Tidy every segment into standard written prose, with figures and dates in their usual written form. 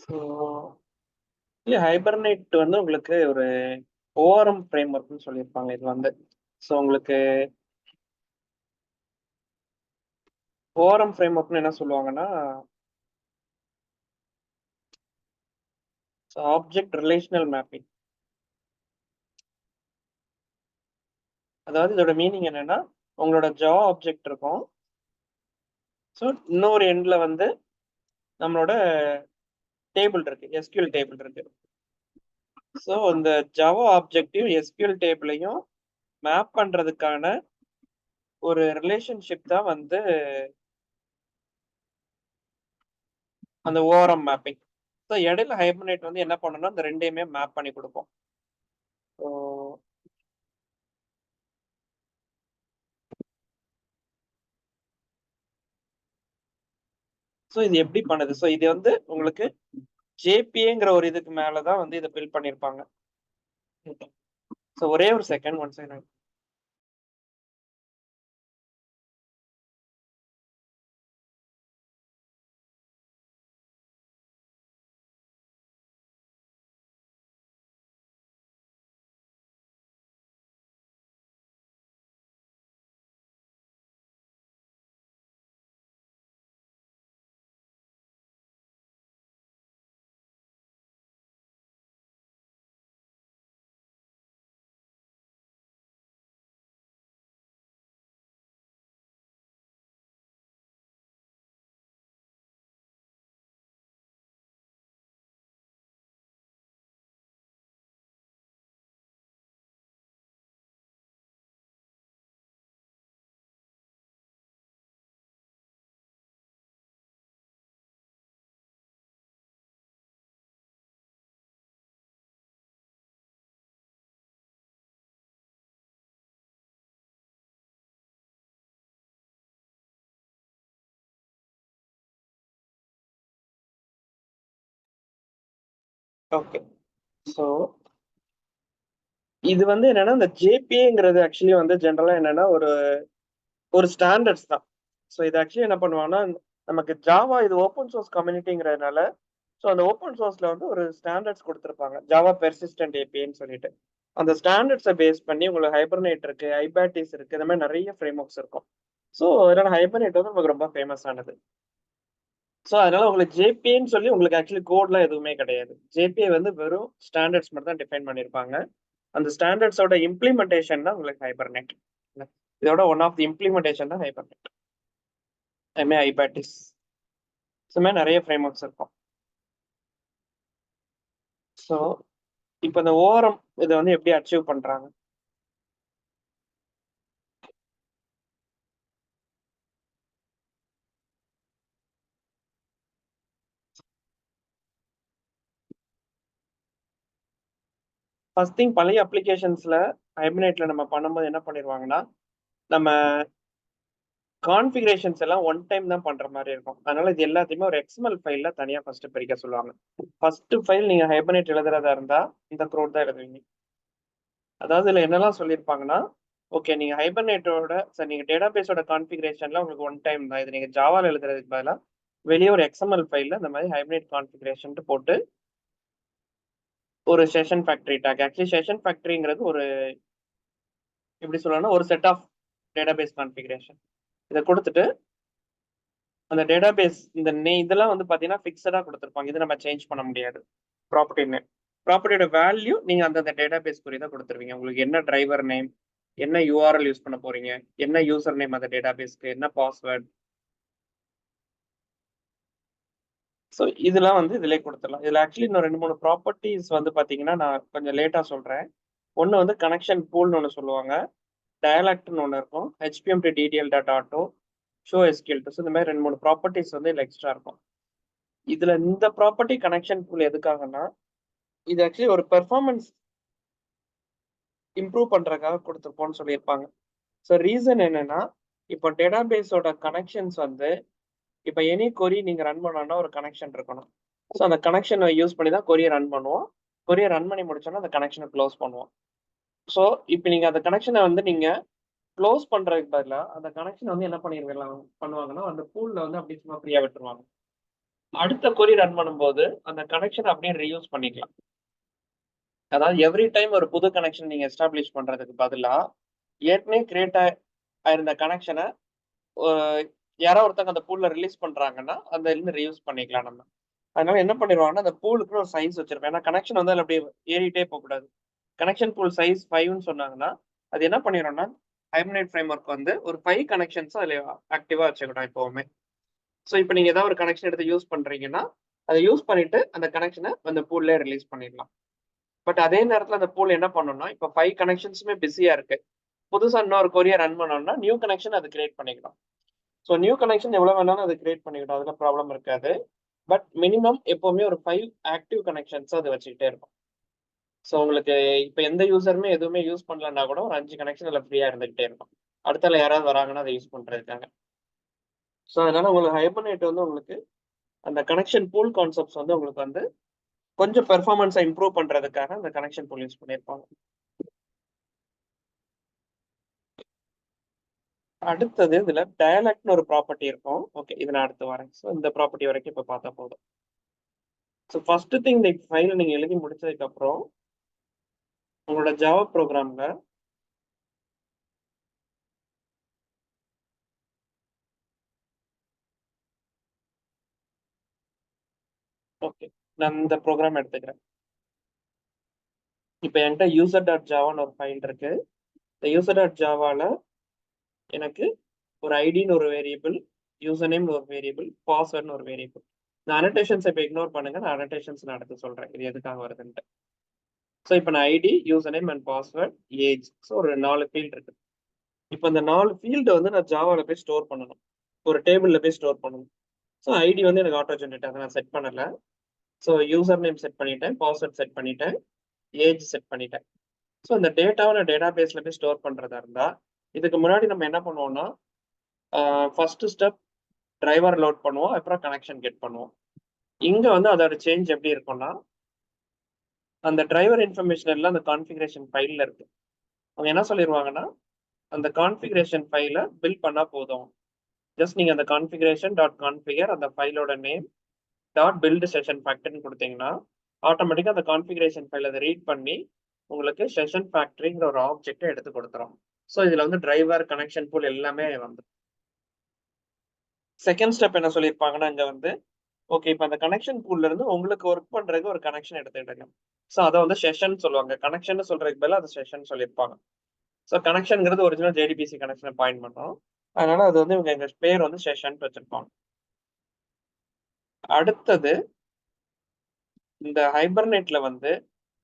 So இல்ல ஹைபர்நேட் வந்து உங்களுக்கு ஒரு ஓஆர்எம் ஃப்ரேம் ஒர்க்ன்னு சொல்லியிருப்பாங்க இது வந்து. ஸோ உங்களுக்கு ஓஆர்எம் ஃப்ரேம் ஒர்க்னு என்ன சொல்லுவாங்கன்னா, ஆப்ஜெக்ட் ரிலேஷனல் மேப்பிங். அதாவது இதோட மீனிங் என்னன்னா, உங்களோட ஜாவா ஆப்ஜெக்ட் இருக்கும். ஸோ இன்னொரு எண்ட்ல வந்து நம்மளோட டேபிள் இருக்கு. எஸ்கியூஎல் டேபிள் இருக்கு. ஸோ இந்த ஜாவா ஆப்ஜெக்ட்டையும் எஸ்கியூஎல் டேபிளையும் மேப் பண்றதுக்கான ஒரு ரிலேஷன்ஷிப் தான் வந்து அந்த ஓஆர்எம் மேப்பிங். ஸோ இடையில ஹைபர்நேட் வந்து என்ன பண்ணணும்னா, இந்த 2யுமே மேப் பண்ணி குடுக்கும். ஸோ ஸோ இது எப்படி பண்ணுது? ஸோ இது வந்து உங்களுக்கு ஜேபிஏங்கிற ஒரு இதுக்கு மேல தான் வந்து இத பில்ட் பண்ணியிருப்பாங்க. ஸோ ஒரே ஒரு second, one second. Okay. So இது வந்து என்னன்னா, இந்த ஜேபிஏங்கிறது ஆக்சுவலி வந்து ஜெனரலா என்னன்னா, ஒரு ஒரு ஸ்டாண்டர்ட்ஸ் தான். ஸோ இது ஆக்சுவலி என்ன பண்ணுவாங்கன்னா, நமக்கு ஜாவா இது ஓப்பன் சோர்ஸ் கம்யூனிட்டிங்கிறதுனால, ஸோ அந்த ஓப்பன் சோர்ஸ்ல வந்து ஒரு ஸ்டாண்டர்ட்ஸ் குடுத்திருப்பாங்க. ஜாவா பெர்சிஸ்டென்ட் ஏபிஐன்னு சொல்லிட்டு. அந்த ஸ்டாண்டர்ட்ஸ பேஸ் பண்ணி உங்களுக்கு ஹைபர்நேட் இருக்கு, ஐபாட்டிஸ் இருக்கு. இந்த மாரி நெறைய ஃப்ரேம் ஒர்க்ஸ் இருக்கும். ஸோ அதனால ஹைபர்நேட் வந்து நமக்கு ரொம்ப ஃபேமஸ் ஆனது. ஸோ அதனால உங்களுக்கு ஜேபிஏன்னு சொல்லி உங்களுக்கு ஆக்சுவலி கோட்லாம் எதுவுமே கிடையாது. ஜேபிஏ வந்து வெறும் ஸ்டாண்டர்ட்ஸ் மட்டும் தான் டிஃபைன் பண்ணியிருப்பாங்க. அந்த ஸ்டாண்டர்ட்ஸோட இம்ப்ளிமெண்டேஷன் தான் உங்களுக்கு ஹைபர்நெட். இதோட ஒன் ஆஃப் தி இம்ப்ளிமெண்டேஷன் தான் ஹைபர்நெட். அதுமாரி ஐபாட்டிஸ். இந்த மாதிரி நிறைய ஃப்ரேம் ஒர்க்ஸ் இருக்கும். ஸோ இப்போ இந்த ஓஆர்எம் இதை வந்து எப்படி அச்சீவ் பண்றாங்க? ஃபர்ஸ்ட் திங் பழைய அப்ளிகேஷன்ஸ்ல ஹைபர்நெட்ல நம்ம பண்ணும்போது என்ன பண்ணிடுவாங்கன்னா, நம்ம கான்ஃபிகரேஷன்ஸ் எல்லாம் ஒன் டைம் தான் பண்ற மாதிரி இருக்கும். அதனால இது எல்லாத்தையுமே ஒரு எக்ஸ்எம்எல் ஃபைல்ல தனியா ஃபர்ஸ்ட் பிரிக்க சொல்லுவாங்க. ஃபர்ஸ்ட் ஃபைல் நீங்க ஹைபர்நெட் எழுதுறதா இருந்தா இந்த கோட் தான் எழுதுவீங்க. அதாவது இதுல என்னெல்லாம் சொல்லியிருப்பாங்கன்னா, ஓகே நீங்க ஹைபர்நெட்டோட சரி நீங்க டேட்டாபேஸோட கான்ஃபிகரேஷன்ல உங்களுக்கு ஒன் டைம் தான். இது நீங்க ஜாவால எழுதுறதுக்கு பதிலா வெளியே ஒரு எக்ஸ்எம்எல் ஃபைல்ல இந்த மாதிரி ஹைபர்நெட் கான்ஃபிகரேஷன் போட்டு ஒரு செஷன் ஃபேக்டரி டாக். ஆக்சுவலி செஷன் ஃபேக்டரிங்கிறது ஒரு எப்படி சொல்லணும்னா ஒரு செட் ஆஃப் டேட்டாபேஸ் கான்ஃபிகரேஷன். இதை கொடுத்துட்டு அந்த டேட்டாபேஸ் இந்த இதெல்லாம் வந்து பாத்தீங்கன்னா ஃபிக்ஸடா கொடுத்துருப்பாங்க. இது நம்ம சேஞ்ச் பண்ண முடியாது. ப்ராப்பர்ட்டி நேம், ப்ராப்பர்ட்டியோட வேல்யூ நீங்க அந்த டேட்டாபேஸ் குறி தான் கொடுத்துருவீங்க. உங்களுக்கு என்ன டிரைவர் நேம், என்ன யூஆர்எல் யூஸ் பண்ண போறீங்க, என்ன யூசர் நேம் அந்த டேட்டாபேஸ்க்கு, என்ன பாஸ்வேர்ட். ஸோ இதெல்லாம் வந்து இதிலே கொடுத்துடலாம். இதுல ஆக்சுவலி இன்னும் 2, 3 ப்ராப்பர்ட்டிஸ் வந்து பாத்தீங்கன்னா நான் கொஞ்சம் லேட்டா சொல்றேன். ஒன்னு வந்து கனெக்ஷன் பூல்னு ஒன்று சொல்லுவாங்க. டயலாக்ட்னு ஒன்று இருக்கும். HBMD DDL dot auto, show SQL. So இந்த மாதிரி 2, 3 ப்ராப்பர்ட்டிஸ் வந்து இதுல எக்ஸ்ட்ரா இருக்கும். இதுல இந்த ப்ராப்பர்ட்டி கனெக்ஷன் பூல் எதுக்காகன்னா, இது ஆக்சுவலி ஒரு பெர்ஃபார்மன்ஸ் இம்ப்ரூவ் பண்றதுக்காக கொடுத்துருப்போம்னு சொல்லியிருப்பாங்க. ஸோ ரீசன் என்னன்னா, இப்போ டேட்டாபேஸோட கனெக்ஷன்ஸ் வந்து இப்போ எனி கொரி நீங்க ரன் பண்ணணும்னா ஒரு கனெக்ஷன் இருக்கணும். ஸோ அந்த கனெக்ஷனை யூஸ் பண்ணி தான் கொரியை ரன் பண்ணுவோம். கொரியை ரன் பண்ணி முடிச்சோன்னா அந்த கனெக்ஷனை க்ளோஸ் பண்ணுவோம். ஸோ இப்போ நீங்க அந்த கனெக்ஷனை வந்து நீங்க க்ளோஸ் பண்றதுக்கு பதிலா அந்த கனெக்ஷன் வந்து என்ன பண்ணிருக்கலாம் பண்ணுவாங்கன்னா, அந்த பூல்ல வந்து அப்படியே சும்மா ஃப்ரீயா விட்டுருவாங்க. அடுத்த கொரி ரன் பண்ணும்போது அந்த கனெக்ஷன் அப்படியே ரீயூஸ் பண்ணிக்கலாம். அதாவது எவ்ரி டைம் ஒரு புது கனெக்ஷன் நீங்க எஸ்டாப்ளிஷ் பண்றதுக்கு பதிலா ஏற்கனவே கிரியேட் ஆயிருந்த கனெக்ஷனை யாரோ ஒருத்தங்க அந்த பூல்ல ரிலீஸ் பண்றாங்கன்னா அந்த இருந்து ரீயூஸ் பண்ணிக்கலாம் நம்ம. அதனால என்ன பண்ணிடுவாங்கன்னா அந்த பூலுக்கு ஒரு சைஸ் வச்சிருப்பேன். ஏன்னா கனெக்ஷன் வந்து அதில் அப்படியே ஏறிட்டே போகக்கூடாது. கனெக்ஷன் பூல் சைஸ் 5ன்னு சொன்னாங்கன்னா அது என்ன பண்ணிடும்னா ஹைபர்நெட் ஃப்ரேம் ஒர்க் வந்து ஒரு 5 கனெக்ஷன்ஸ் அதில் ஆக்டிவா வச்சுக்கணும் எப்பவுமே. ஸோ இப்போ நீங்க ஏதாவது ஒரு கனெக்ஷன் எடுத்து யூஸ் பண்றீங்கன்னா அதை யூஸ் பண்ணிட்டு அந்த கனெக்ஷனை அந்த பூல்ல ரிலீஸ் பண்ணிடலாம். பட் அதே நேரத்தில் அந்த பூல் என்ன பண்ணணும்னா இப்போ 5 கனெக்ஷன்ஸுமே பிஸியா இருக்கு. புதுசா இன்னொரு கொரியை ரன் பண்ணோம்னா நியூ கனெக்ஷன் அது கிரியேட் பண்ணிக்கலாம். ஸோ நியூ கனெக்ஷன் எவ்வளவு வேணாலும் அது கிரியேட் பண்ணிக்கிடும். அதுல ப்ராப்ளம் இருக்காது. பட் மினிமம் எப்பவுமே ஒரு 5 ஆக்டிவ் கனெக்ஷன்ஸ் அது வச்சுக்கிட்டே இருக்கும். ஸோ உங்களுக்கு இப்போ எந்த யூசருமே எதுவுமே யூஸ் பண்ணலன்னா கூட ஒரு 5 கனெக்ஷன் அதில் ஃப்ரீயா இருந்துகிட்டே இருக்கும். அடுத்தால யாராவது வராங்கன்னா அதை யூஸ் பண்றதுக்காக. ஸோ அதனால உங்களுக்கு ஹைபர்நெட் வந்து உங்களுக்கு அந்த கனெக்ஷன் பூல் கான்செப்ட்ஸ் வந்து உங்களுக்கு வந்து கொஞ்சம் பெர்ஃபார்மன்ஸை இம்ப்ரூவ் பண்றதுக்காக அந்த கனெக்ஷன் பூல் யூஸ் பண்ணியிருப்பாங்க. அடுத்தது இதுல டயலாக்ட்னு ஒரு ப்ராப்பர்ட்டி இருக்கும். ஓகே, இது நான் அடுத்து வரேன். ஸோ இந்த ப்ராப்பர்ட்டி வரைக்கும் இப்போ பார்த்தா போதும். ஸோ ஃபர்ஸ்ட் திங் இந்த ஃபைலை நீங்க எழுதி முடிச்சதுக்கு அப்புறம் உங்களோட ஜாவா ப்ரோக்ராம்ல ஓகே, நான் இந்த ப்ரோக்ராம் எடுத்துக்கிறேன். இப்போ என்கிட்ட யூசர் டாட் ஜாவான்னு ஒரு ஃபைல் இருக்கு. இந்த யூசர் டாட் ஜாவால எனக்கு ஒரு ஐடின்னு ஒரு வேரியபிள், யூசர் நேம் ஒரு வேரியபிள், பாஸ்வேர்ட்னு ஒரு வேரியபிள். இந்த அனோட்டேஷன்ஸ் இப்போ இக்னோர் பண்ணுங்க. நான் அனோட்டேஷன்ஸ் நான் அடுத்து சொல்றேன் இது எதுக்காக வருதுன்ட்டு. ஸோ இப்போ நான் ID, user name and password, age, so ஒரு 4 ஃபீல்டு இருக்கு. இப்போ இந்த 4 ஃபீல்டு வந்து நான் ஜாவால போய் ஸ்டோர் பண்ணணும். ஒரு டேபிள்ல போய் ஸ்டோர் பண்ணணும். ஸோ ஐடி வந்து எனக்கு ஆட்டோ ஜென்ரேட், அதை நான் செட் பண்ணல. ஸோ யூசர் நேம் செட் பண்ணிட்டேன், பாஸ்வேர்ட் செட் பண்ணிட்டேன், ஏஜ் செட் பண்ணிட்டேன். ஸோ இந்த டேட்டாவை நான் டேட்டா பேஸ்ல போய் ஸ்டோர் பண்றதா இருந்தா இதுக்கு முன்னாடி நம்ம என்ன பண்ணுவோம்னா ஃபர்ஸ்ட் ஸ்டெப் டிரைவர் லோட் பண்ணுவோம், அப்புறம் கனெக்ஷன் கெட் பண்ணுவோம். இங்க வந்து அதோட சேஞ்ச் எப்படி இருக்கும்னா அந்த டிரைவர் இன்ஃபர்மேஷன் எல்லாம் அந்த கான்ஃபிகரேஷன் ஃபைல்ல இருக்கு. அவங்க என்ன சொல்லிடுவாங்கன்னா அந்த கான்ஃபிகரேஷன் ஃபைலை பில்ட் பண்ணா போதும். ஜஸ்ட் நீங்க அந்த கான்ஃபிகரேஷன் டாட் கான்ஃபிகர் அந்த ஃபைலோட நேம் டாட் பில்டு செஷன் ஃபேக்டர்னு கொடுத்தீங்கன்னா ஆட்டோமேட்டிக்கா அந்த கான்ஃபிகரேஷன் ஃபைல் அதை ரீட் பண்ணி உங்களுக்கு செஷன் ஃபேக்டரிங்கிற ஒரு ஆப்ஜெக்டை எடுத்து கொடுத்துரும். ஸோ இதுல வந்து டிரைவர் கனெக்ஷன் பூல் எல்லாமே வந்து செகண்ட் ஸ்டெப் என்ன சொல்லியிருப்பாங்கன்னா இங்க வந்து ஓகே, இப்போ அந்த கனெக்ஷன் பூல்ல இருந்து உங்களுக்கு ஒர்க் பண்றதுக்கு ஒரு கனெக்ஷன் எடுத்துக்கிடுங்க. ஸோ அதை வந்து செஷன் சொல்லுவாங்க. கனெக்ஷன் சொல்றதுக்கு பதிலாக அதை செஷன் சொல்லியிருப்பாங்க. ஸோ கனெக்ஷன்ங்கிறது ஒரிஜினல் ஜேடிபிசி கனெக்ஷனை பாயிண்ட் பண்ணும். அதனால அது வந்து இவங்க எங்க பேர் வந்து செஷன் வச்சிருப்பாங்க. அடுத்தது இந்த ஹைபர்நெட்ல வந்து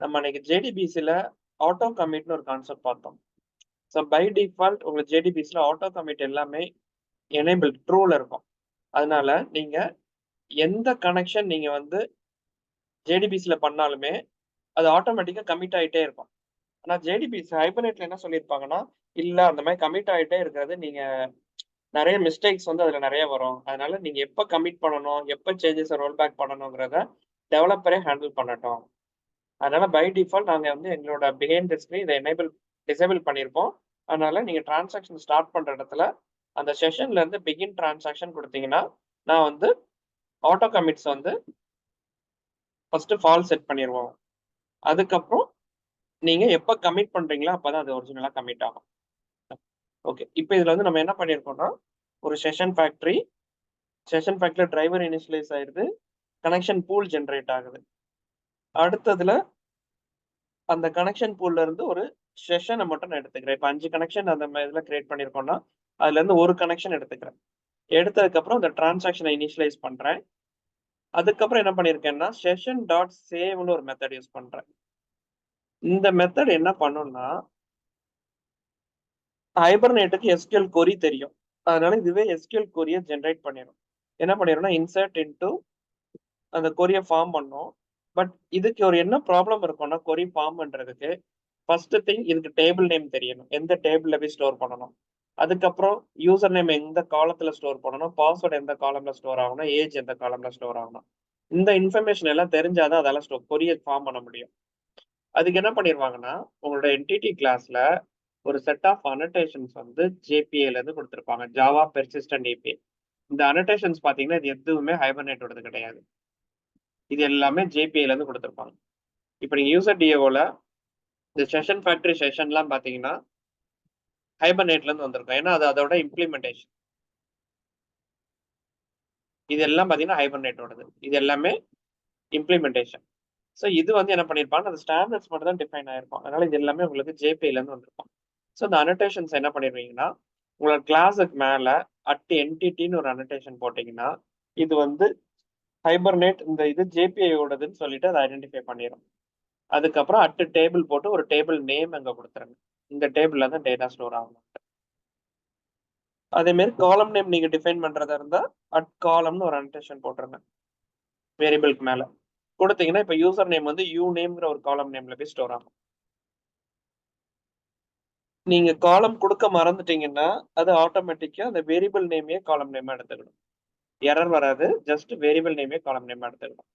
நம்ம அன்னைக்கு ஜேடிபிசில ஆட்டோ கமிட்னு ஒரு கான்செப்ட் பார்த்தோம். ஸோ பை டிஃபால்ட் உங்களுக்கு ஜேடிபிசில ஆட்டோ கமிட் எல்லாமே எனேபிள் ட்ரூல இருக்கும். அதனால நீங்க எந்த கனெக்ஷன் நீங்க வந்து ஜேடிபிசில பண்ணாலுமே அது ஆட்டோமேட்டிக்கா கமிட் ஆகிட்டே இருக்கும். ஆனா ஜேடிபிசி ஹைபர்நெட்ல என்ன சொல்லியிருப்பாங்கன்னா இல்ல அந்த மாதிரி கமிட் ஆகிட்டே இருக்கிறது நீங்க நிறைய மிஸ்டேக்ஸ் வந்து அதுல நிறைய வரும். அதனால நீங்க எப்ப கமிட் பண்ணணும், எப்ப சேஞ்சஸ் ரோல் பேக் பண்ணணுங்கிறத டெவலப்பரே ஹேண்டில் பண்ணட்டும். அதனால பை டிஃபால்ட் நாங்க வந்து எங்களோட பிஹைண்ட் தி ஸ்கிரீன் இதை டிசேபிள் பண்ணியிருப்போம். அதனால நீங்க டிரான்சாக்ஷன் ஸ்டார்ட் பண்ற இடத்துல அந்த செஷன்ல இருந்து பிகின் டிரான்சாக்ஷன் கொடுத்தீங்கன்னா நான் வந்து ஆட்டோ கமிட்ஸ் வந்து ஃபர்ஸ்ட் ஃபால் செட் பண்ணிடுவோம். அதுக்கப்புறம் நீங்க எப்ப கமிட் பண்றீங்களோ அப்பதான் அது ஒரிஜினலா கமிட் ஆகும். ஓகே, இப்போ இதுல வந்து நம்ம என்ன பண்ணியிருக்கோம்னா ஒரு செஷன் ஃபேக்டரி டிரைவர் இனிஷியலைஸ் ஆயிருது, கனெக்ஷன் பூல் ஜென்ரேட் ஆகுது. அடுத்ததுல அந்த கனெக்ஷன் பூல்ல இருந்து ஒரு செஷனை மட்டும் நான் எடுத்துக்கிறேன். இப்போ 5 கனெக்ஷன் அந்த இதுல கிரியேட் பண்ணியிருக்கோம்னா அதுல இருந்து ஒரு கனெக்ஷன் எடுத்துக்கிறேன். எடுத்ததுக்கு அப்புறம் அந்த டிரான்சாக்ஷனை இனிஷியலைஸ் பண்றேன். அதுக்கப்புறம் என்ன பண்ணிருக்கேன்னா செஷன் டாட் சேவ்னு ஒரு மெத்தட் யூஸ் பண்றேன். இந்த மெத்தட் என்ன பண்ணும்னா ஹைபர்நெட்டுக்கு எஸ்கியூஎல் கொரி தெரியும். அதனால இதுவே எஸ்கியூஎல் கொரியை ஜென்ரேட் பண்ணிடும். என்ன பண்ணிடும்னா இன்சர்ட் இன்டு அந்த கொரியை ஃபார்ம் பண்ணும். பட் இதுக்கு ஒரு என்ன ப்ராப்ளம் இருக்கும்னா கொரி ஃபார்ம் பண்றதுக்கு ஃபர்ஸ்ட் திங் இதுக்கு டேபிள் நேம் தெரியணும், எந்த டேபிள்ல போய் ஸ்டோர் பண்ணணும். அதுக்கப்புறம் யூசர் நேம் எந்த காலத்துல ஸ்டோர் பண்ணணும், பாஸ்வேர்டு எந்த காலம்ல ஸ்டோர் ஆகணும், ஏஜ் எந்த காலம்ல ஸ்டோர் ஆகணும். இந்த இன்ஃபர்மேஷன் எல்லாம் தெரிஞ்சாதான் அதெல்லாம் கொரியை ஃபார்ம் பண்ண முடியும். அதுக்கு என்ன பண்ணிருவாங்கன்னா உங்களோட என்டிட்டி கிளாஸ்ல ஒரு செட் ஆஃப் அனோட்டேஷன்ஸ் வந்து ஜேபிஏல இருந்து கொடுத்துருப்பாங்க, ஜாவா பெர்சிஸ்டன்ட் ஏபிஐ. இந்த அனோடேஷன்ஸ் பாத்தீங்கன்னா இது எதுவுமே ஹைபர்நேட்டோடது கிடையாது. இது எல்லாமே ஜேபிஐல இருந்து கொடுத்துருப்பாங்க. இப்போ நீங்க யூசர் டிஏஓல இந்த செஷன் ஃபேக்டரி செஷன்லாம் பாத்தீங்கன்னா ஹைபர்நேட்ல இருந்து வந்திருக்கும். ஏன்னா அது அதோட இம்ப்ளிமெண்டேஷன். இது எல்லாம் பாத்தீங்கன்னா ஹைபர்நேட்டோடது. இது எல்லாமே இம்ப்ளிமெண்டேஷன். ஸோ இது வந்து என்ன பண்ணியிருப்பாங்க, அந்த ஸ்டாண்டர்ட்ஸ் மட்டும் தான் டிஃபைன் ஆயிருக்கும். அதனால இது எல்லாமே உங்களுக்கு ஜேபிஐல இருந்து வந்திருக்கும். ஸோ இந்த அனோடேஷன்ஸ் என்ன பண்ணிடுவீங்கன்னா, உங்களோட கிளாஸுக்கு மேல அட் என்டிட்டின்னு ஒரு அனோடேஷன் போட்டீங்கன்னா, இது வந்து ஹைபர்நேட் இந்த இது ஜேபிஐயோடதுன்னு சொல்லிட்டு அதை ஐடென்டிஃபை பண்ணிடும். அதுக்கப்புறம் அட் டேபிள் போட்டு ஒரு டேபிள் நேம் அங்க கொடுத்துருங்க. இந்த டேபிள்ல தான் டேட்டா ஸ்டோர் ஆகும். அதே மாதிரி காலம் நேம் நீங்க டிஃபைன் பண்றதா இருந்தா அட் காலம்னு ஒரு அனோடேஷன் போட்டுருங்க வேரியபிளுக்கு மேல கொடுத்தீங்கன்னா, இப்ப யூசர் நேம் வந்து யூ நேம்ங்கிற ஒரு காலம் நேம்ல போய் ஸ்டோர் ஆகும். நீங்க காலம் கொடுக்க மறந்துட்டீங்கன்னா அது ஆட்டோமேட்டிக்கா அந்த வேரியபிள் நேமே காலம் நேமா எடுத்துக்கணும். எரர் வராது, ஜஸ்ட் வேரியபிள் நேமே காலம் நேமா எடுத்துக்கணும்.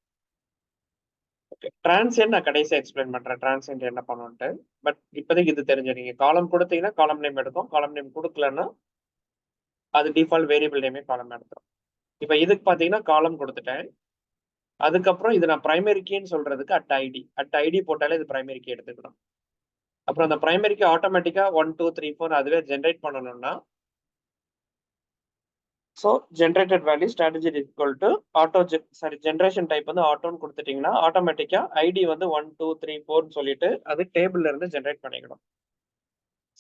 ஓகே, டிரான்சியன்ட் நான் கடைசியா எக்ஸ்பிளைன் பண்றேன் டிரான்சியன்ட் என்ன பண்ணுன்ட்டு. பட் இப்போதைக்கு இது தெரிஞ்சு நீங்க காலம் கொடுத்தீங்கன்னா காலம் நேம் எடுக்கும், காலம் நேம் கொடுக்கலன்னா அது டிஃபால்ட் வேரியபிள் நேமே காலம் எடுத்துரும். இப்போ இதுக்கு பாத்தீங்கன்னா காலம் கொடுத்துட்டேன். அதுக்கப்புறம் இது நான் பிரைமரி கீன்னு சொல்றதுக்கு அட் ஐடி போட்டாலே இது பிரைமரி கீ எடுத்துக்கணும். அப்புறம் அந்த பிரைமரி கீ ஆட்டோமேட்டிக்கா 1 2 3 4 அதுவே ஜென்ரேட் பண்ணணும்னா so generated value strategy equal to auto generation type வந்து ஆட்டோன்னு கொடுத்துட்டீங்கன்னா ஆட்டோமேட்டிக்கா ஐடி வந்து 1 2 3 4ன்னு சொல்லிட்டு அது டேபிள்ல இருந்து ஜென்ரேட் பண்ணிக்கணும்.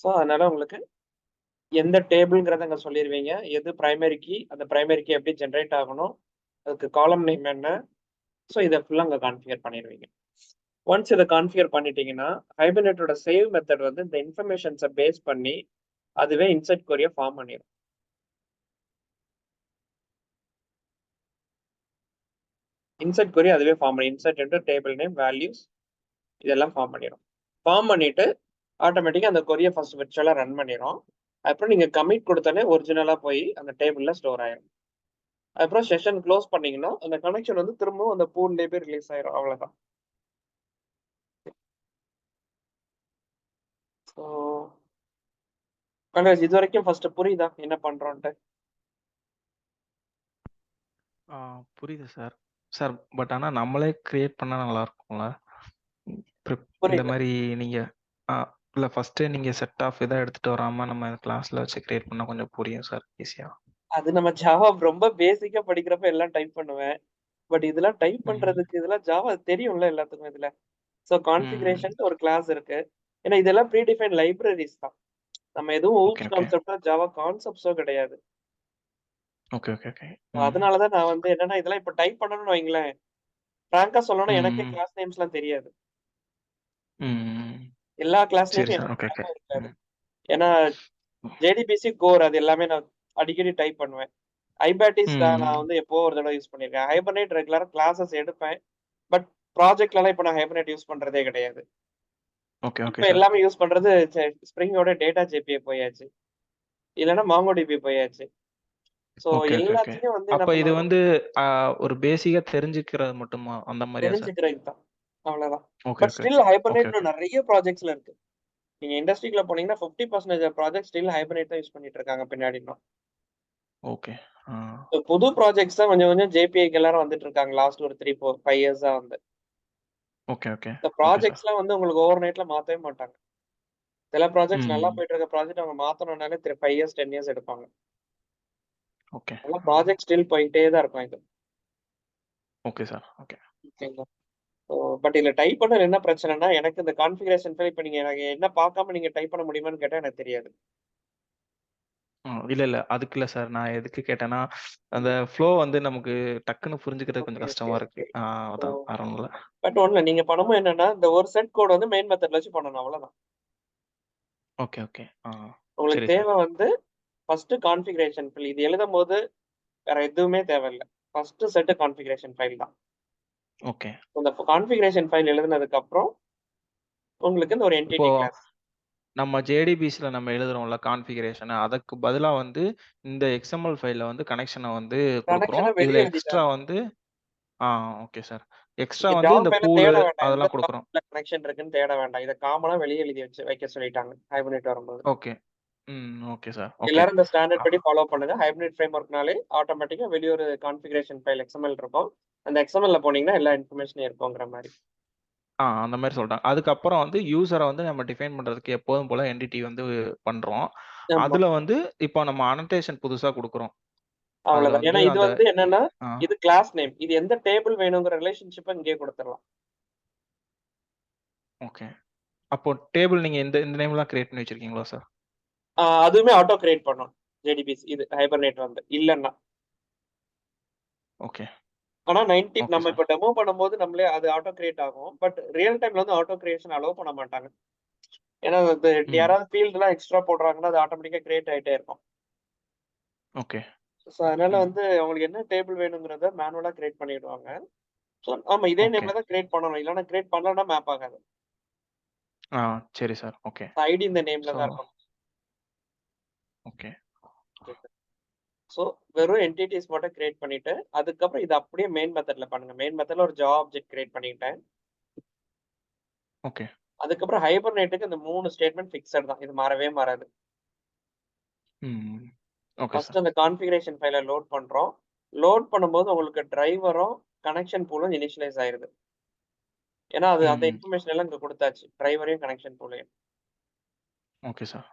ஸோ அதனால உங்களுக்கு எந்த டேபிள்ங்கிறத அங்கே சொல்லிடுவீங்க, எது பிரைமரி கீ, அந்த பிரைமரி கீ எப்படி ஜென்ரேட் ஆகணும், அதுக்கு காலம் நேம் என்ன. ஸோ இதை ஃபுல்லாக அங்கே கான்ஃபிகர் பண்ணிடுவீங்க. ஒன்ஸ் இதை கான்ஃபிகர் பண்ணிட்டீங்கன்னா ஹைபர்நேட்டோட சேவ் மெத்தட் வந்து இந்த இன்ஃபர்மேஷன்ஸை பேஸ் பண்ணி அதுவே இன்சர்ட் கொரியை ஃபார்ம் பண்ணிடும். இன்சர்ட் கொரி அதுவே ஃபார்ம் பண்ணி insert into table name values இதெல்லாம் ஃபார்ம் பண்ணிடும். ஃபார்ம் பண்ணிட்டு ஆட்டோமேட்டிக்காக அந்த கொரியை ஃபர்ஸ்ட் விர்ச்சுவலாக ரன் பண்ணிடும். அப்புறம் நீங்கள் கமிட் கொடுத்தாலே ஒரிஜினலாக போய் அந்த டேபிளில் ஸ்டோர் ஆயிடும். அப்புறம் செஷன் க்ளோஸ் பண்ணீங்கன்னா அந்த கனெக்ஷன் வந்து திரும்பவும் அந்த பூல்லே போய் ரிலீஸ் ஆயிடும். அவ்வளோதான். ஸோ கனேஷ் இது வரைக்கும் ஃபர்ஸ்ட் புரியுதா என்ன பண்றோன்ட்டு? புரியுது சார். சார் பட் ஆனா நம்மளே கிரியேட் பண்ணா நல்லா இருக்கும்ல? இந்த புரியல. மாதிரி நீங்க இல்ல ஃபர்ஸ்டே நீங்க செட் ஆஃப் இதை எடுத்துட்டு வராம நம்ம கிளாஸ்ல வச்சு கிரியேட் பண்ணா கொஞ்சம் புரியும் சார் ஈஸியா. அது நம்ம ஜாவா ரொம்ப பேசிக்கா படிக்கிறப்ப எல்லாம் டைப் பண்ணுவேன். பட் இதெல்லாம் டைப் பண்றதுக்கு இதெல்லாம் ஜாவா தெரியும்ல எல்லாத்துக்கும் இதுல. ஸோ கான்ஃபிகரேஷன் ஒரு கிளாஸ் இருக்கு. ஏன்னா இதெல்லாம் ப்ரீடிஃபைன் லைப்ரரிஸ் தான். நம்ம எதுவும் ஓகே ஊப்ஸ் ஓகே கான்செப்டா ஜாவா கான்செப்ட்ஸோ கிடையாது. Okay okay okay. அதனாலதான் நான் வந்து என்னன்னா இதெல்லாம் இப்ப டைப் பண்ணணும்னு வைங்களேன், ஃப்ராங்கா சொல்லணும்னா எனக்கே கிளாஸ் நேம்ஸ் எல்லாம் தெரியாது. எல்லா கிளாஸ் சரி நேமும் சார். எனக்கு ஓகே ஓகே. ஞாபகம் இருக்காது. ஏன்னா ஜேடிபிசி கோர் அது எல்லாமே நான் அடிக்கடி டைப் பண்ணுவேன். ஐபேட்டிஸ் நான் வந்து எப்போ ஒரு தடவை யூஸ் பண்ணிருக்கேன். ஹைபர்நேட் ரெகுலரா கிளாஸஸ் எடுப்பேன். பட் ப்ராஜெக்ட்லாம் இப்ப நான் ஹைபர்நேட் யூஸ் பண்றதே கிடையாது. ஓகே ஓகே இப்ப சார். எல்லாமே யூஸ் பண்றது ஸ்ப்ரிங்கோட டேட்டா ஜேபிஏ போயாச்சு, இல்லைன்னா மாங்கோடிபி போயாச்சு. So okay okay okay. எல்லாத்தையும் வந்து என்ன அப்ப இது பண்ணணும், வந்து ஒரு பேசிக்கா தெரிஞ்சுக்கிறது மட்டுமா அந்த மாதிரியா சார்? தெரிஞ்சுக்கிறதுக்கு தான். அவ்வளவுதான். Okay but okay still okay okay hibernate okay. நிறைய ப்ராஜெக்ட்ஸ்ல இருக்கு. நீங்க இண்டஸ்ட்ரிக்குள்ள போனீங்கன்னா 50% ப்ராஜெக்ட் ஸ்டில் ஹைபர்நேட் தான் யூஸ் பண்ணிட்டு இருக்காங்க பின்னாடி. ஓகே. புது ப்ராஜெக்ட்ஸ் தான் கொஞ்சம் கொஞ்சம் ஜேபிஐக்கு எல்லாரும் வந்துட்டு இருக்காங்க லாஸ்ட் ஒரு 3 4 5 இயர்ஸா வந்து. ஓகே ஓகே இந்த ஓகே சார். ப்ராஜெக்ட்ஸ்லாம் வந்து உங்களுக்கு ஓவர் நைட்ல மாத்தவே மாட்டாங்க. சில ப்ராஜெக்ட்ஸ் நல்லா போயிட்டு இருக்க ப்ராஜெக்ட் அவங்க மாத்தணும்னாலே 5 இயர்ஸ் 10 இயர்ஸ் எடுப்பாங்க. ஓகே. அதெல்லாம் ப்ராஜெக்ட் ஸ்டில் போயிட்டே தான் இருக்கும் இது. Okay sir. ஓகே. ஓகேங்களா? பட் இதுல டைப் பண்ண என்ன பிரச்சனைனா எனக்கு இந்த கான்ஃபிகரேஷன் ஃபைல் இப்ப நீங்க எனக்கு என்ன பார்க்காம நீங்க டைப் பண்ண முடியுமான்னு கேட்டா எனக்கு தெரியாது. இல்ல இல்ல அதுக்கு இல்ல சார். நான் எதுக்கு கேட்டேன்னா அந்த ஃப்ளோ வந்து நமக்கு டக்குன்னு புரிஞ்சுக்கிறது கொஞ்சம் ஓகே ஓகே கஷ்டமா இருக்கு. ஓகே. அதான் வேற ஒண்ணும் இல்ல. பட் ஒண்ணுல நீங்க பண்ணும்போது என்னன்னா இந்த ஒரு செட் கோட் வந்து மெயின் மெத்தட்ல வச்சு பண்ணணும். அவ்வளவுதான். Okay okay. உங்களுக்கு சரி சார். தேவை வந்து ஃபர்ஸ்ட் கான்ஃபிகரேஷன் ஃபைல். இது எழுதும் போது வேற எதுவுமே தேவையில்லை. ஃபர்ஸ்ட் செட் கான்ஃபிகரேஷன் ஃபைல் தான். ஓகே. இந்த கான்ஃபிகரேஷன் ஃபைல் எழுதுனதுக்கு அப்புறம் உங்களுக்கு இந்த ஒரு இப்போ என்டிட்டி கிளாஸ். நம்ம ஜேடிபிஸ்ல நம்ம எழுதுறோம்ல கான்ஃபிகரேஷன், அதுக்கு பதிலா வந்து இந்த எக்ஸ்எம்எல் ஃபைல்ல வந்து கனெக்ஷன வந்து குடுக்குறோம். கனெக்ஷனை வெளியே இதுல எக்ஸ்ட்ரா எழுதிட்டாங்க. வந்து ஓகே சார். எக்ஸ்ட்ரா நீங்க வந்து ஜாவா இந்த ஃபைல பூலு தேட வேண்டாம். எந்த அதெல்லாம் குடுக்குறோம். ப்ராஜெக்ட்ல கனெக்ஷன் இருக்குன்னு தேட வேண்டாம். இதை காமனா வெளியே எழுதி வைக்க சொல்லிட்டாங்க ஹைபர்நேட் வரும்போது. ஓகே. Okay sir. ஓகே. எல்லாரும் இந்த ஸ்டாண்டர்ட் அ படி ஃபாலோ பண்ணுங்க. ஹைப்ரிட் ஃப்ரேம்வொர்க்னாலே ஆட்டோமேட்டிக்கா வெளிய ஒரு கான்ஃபிகரேஷன் ஃபைல் எக்ஸ்எம்எல் இருக்கும். அந்த எக்ஸ்எம்எல்ல போனீங்கன்னா எல்லா இன்ஃபர்மேஷனும் இருக்குங்கிற மாரி. அந்த மாரி சொல்ட்டாங்க. அதுக்கப்புறம் வந்து யூசர வந்து நம்ம டிஃபைன் பண்றதுக்கு எப்போதும் போல என்டிட்டி வந்து பண்றோம். ஆமா. அதுல வந்து இப்போ நம்ம அனோடேஷன் புதுசா குடுக்குறோம். அதுல அவ்வளோதான். வந்து ஏன்னா இது அந்த வந்து என்னன்னா, ஆ இது கிளாஸ் நேம். இது எந்த டேபிள் வேணுங்கிற ரிலேஷன்ஷிப்ப இங்கேயே குடுத்துறலாம். ஓகே. அப்போ டேபிள் நீங்க இந்த இந்த நேம்ல தான் கிரியேட் பண்ணி வச்சிருக்கீங்களா சார்? அதுவுமே ஆட்டோ கிரியேட் பண்ணும். ஜேடிபிசி இது ஹைபர்நேட் வந்து. இல்லன்னா. ஓகே. ஆனா 90 ஓகே நம்ம சார். இப்ப டெமோ பண்ணும்போது நம்மளே அது ஆட்டோ கிரியேட் ஆகும். பட் ரியல் டைம்ல வந்து ஆட்டோ கிரியேஷன் அலோவ் பண்ண மாட்டாங்க. ஏன்னா அது ம். யாராவது ஃபீல்ட்லாம் எக்ஸ்ட்ரா போடுறாங்கன்னா, அது ஆட்டோமேட்டிக்கா கிரியேட் ஆயிட்டே இருக்கும். ஓகே. ஸோ அதனால ம். வந்து அவங்களுக்கு என்ன டேபிள் வேணுங்கிறத மேனுவலா கிரியேட் பண்ணிடுவாங்க. ஸோ ஆமா இதே ஓகே. நேம்ல தான் கிரியேட் பண்ணணும். இல்லன்னா கிரியேட் பண்ணலன்னா மேப் ஆகாது. ஆ சரி சார். ஓகே. ஐடி இந்த நேம்ல ஸோ தான் இருக்கணும். ஓகே. ஸோ வெறும் என்டிட்டிஸ் மட்டும் கிரியேட் பண்ணிட்டு, அதுக்கப்புறம் இத அப்படியே மெயின் மெத்தட்ல பண்ணுங்க. மெயின் மெத்தட்ல ஒரு ஜாவா ஆப்ஜெக்ட் கிரியேட் பண்ணிக்கிட்டேன். ஓகே. அதுக்கப்புறம் ஹைபர்நேட்டுக்கு இந்த 3 ஸ்டேட்மெண்ட் ஃபிக்ஸட் தான். இது மாறவே மாறாது. ம். Okay first sir. அந்த கான்ஃபிகரேஷன் ஃபைல லோட் பண்றோம். லோட் பண்ணும்போது உங்களுக்கு டிரைவரும், கனெக்ஷன் பூலும் இனிஷியலைஸ் ஆயிருது. ஏன்னா அது அந்த ம். இன்ஃபர்மேஷன் எல்லாம் இங்க குடுத்தாச்சு. டிரைவரையும், கனெக்ஷன் பூலையும். Okay sir.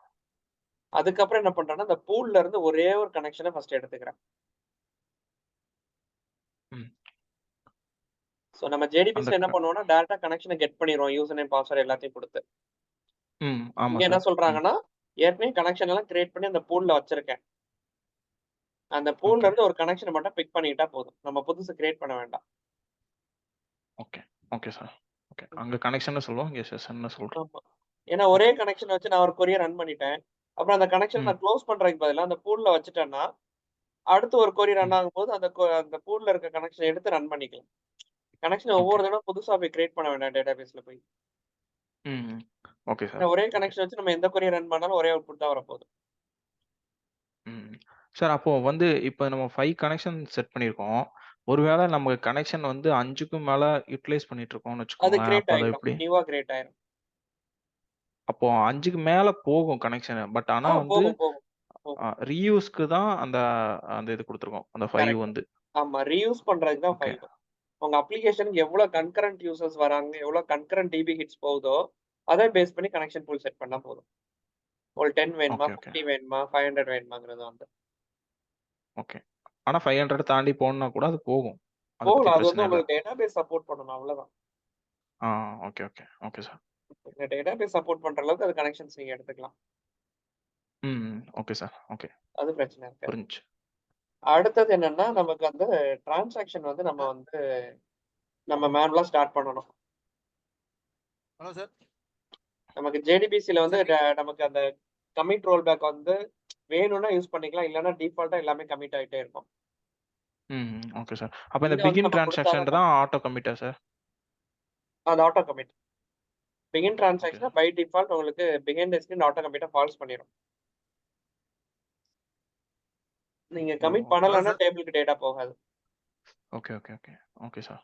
அதுக்கப்புறம் என்ன பண்றேன்னா, அந்த பூல்ல இருந்து ஒரே ஒரு கனெக்ஷன ஃபர்ஸ்ட் எடுத்துக்கிறேன். ம். ஸோ நம்ம அந்த ஜேடிபிஸ்ல என்ன க பண்ணுவோம்னா, டைரக்ட்டா கனெக்ஷன கெட் பண்ணிருவோம். யூசர் நேம், பாஸ்வேர்ட் எல்லாத்தையும் குடுத்து. ஆமா இங்க என்ன சார். ம். சொல்றாங்கன்னா, ஏற்கனவே கனெக்ஷன் எல்லாம் கிரியேட் பண்ணி அந்த பூல்ல வச்சிருக்கேன். அந்த பூல்ல ஓகே. இருந்து ஒரு கனெக்ஷன மட்டும் பிக் பண்ணிக்கிட்டா போதும். நம்ம புதுசு கிரியேட் பண்ண வேண்டாம். ஓகே. Okay sir. ஓகே. அங்க கனெக்ஷன்னு சொல்லுவோம். இங்க செஷன்னு சொல்றோம். ஆமா. ஏன்னா ஒரே ஓகே. கனெக்ஷன் வச்சு நான் ஒரு கொரிய ரன் பண்ணிட்டேன். அப்புறம் அந்த கனெக்ஷன ம். நான் குளோஸ் பண்றதுக்கு பதிலா அந்த பூல்ல வச்சுட்டேன்னா, அடுத்து ஒரு கொரி ரன் ம். ஆகும்போது அந்த பூல்ல இருக்க கனெக்ஷன எடுத்து ரன் பண்ணிக்கலாம். கனெக்ஷன ஓகே. ஒவ்வொரு தடவ புதுசா போய் கிரியேட் பண்ண வேண்டாம் டேட்டாபேஸ்ல போய். ம். ஓகே ஏன்னா சார். ஒரே ஓகே. கனெக்ஷன் வச்சு நம்ம எந்த கொரிய ரன் பண்ணாலும் ஒரே அவுட்புட் தான் வரப்போகுது. ம். சார் அப்போ வந்து இப்ப நம்ம 5 கனெக்ஷன் செட் பண்ணியிருக்கோம். ஒருவேள நம்ம கனெக்ஷன் வந்து 5க்கும் மேல யுட்டிலைஸ் பண்ணிட்டு இருக்கோம்னு அது வச்சுக்கோங்களேன். கிரியேட் அப்ப அத ஆகிடும். எப்படி? நியூவா கிரியேட் ஆயிரும். அப்போ 5க்கு மேல போகும் கனெக்ஷன். பட் ஆனா வந்து போகும், போகும், போகும். ரீயூஸ்க்கு தான் அந்த அந்த இது குடுத்துருக்கோம். அந்த 5 கரெக்ட். வந்து. ஆமா. ரீயூஸ் பண்றதுக்கு தான் ஓகே. 5. உங்க அப்ளிகேஷனுக்கு எவ்வளோ கன்கரண்ட் யூசர்ஸ் வராங்க, எவ்வளோ கன்கரண்ட் டிபி ஹிட்ஸ் போகுதோ, அத பேஸ் பண்ணி கனெக்ஷன் பூல் செட் பண்ணா போதும். உங்களுக்கு 10 வேணுமா? ஓகே, ஓகே, 50 வேணுமா? 500 வேணுமாங்கிறது வந்து. ஓகே. ஆனா 500 தாண்டி போணும்னா கூட அது போகும். அத பத்தி போகலாம். அது வந்து பிரச்சனை இல்ல. உங்களுக்கு டேட்டாபேஸ் சப்போர்ட் பண்ணணும் அவ்வளோதான். ஆ ஓகே, ஓகே. Okay sir. இந்த டேட்டாபேஸ் சப்போர்ட் பண்ற அளவுக்கு அது கனெக்ஷன்ஸ் நீங்க எடுத்துக்கலாம். Okay sir. ஓகே. அது பிரச்சனை இருக்காது. புரிஞ்சுச்சு. அடுத்தது என்னன்னா, நமக்கு வந்து டிரான்சாக்ஷன் வந்து நம்ம மேனுவலா ஸ்டார்ட் பண்ணணும். Hello sir. நமக்கு ஜேடிபிசில வந்து சார் நமக்கு அந்த கமிட் ரோல் பேக் வந்து வேணும்னா யூஸ் பண்ணிக்கலாம். இல்லன்னா டிஃபால்ட்டா எல்லாமே கமிட் ஆயிட்டே இருக்கும். Okay sir. அப்ப இந்த இத வந்து பிகின் நம்ம குடுத்தா தான் டிரான்சாக்ஷன் தான் ஆட்டோ கமிட்டா சார்? அது ஆட்டோ கமிட். பிகின் ஓகே டிரான்சாக்ஷன சார். பை டிஃபால்ட் உங்களுக்கு பிஹைண்ட் தி ஸ்கிரீன் ஆட்டோ கமிட்டா ஃபால்ஸ் பண்ணிரும். நீங்க ஓ! கமிட் ஹலோ பண்ணலன்னா சார். டேபிள்க்கு டேட்டா போகாது. Okay, okay, okay. Okay sir.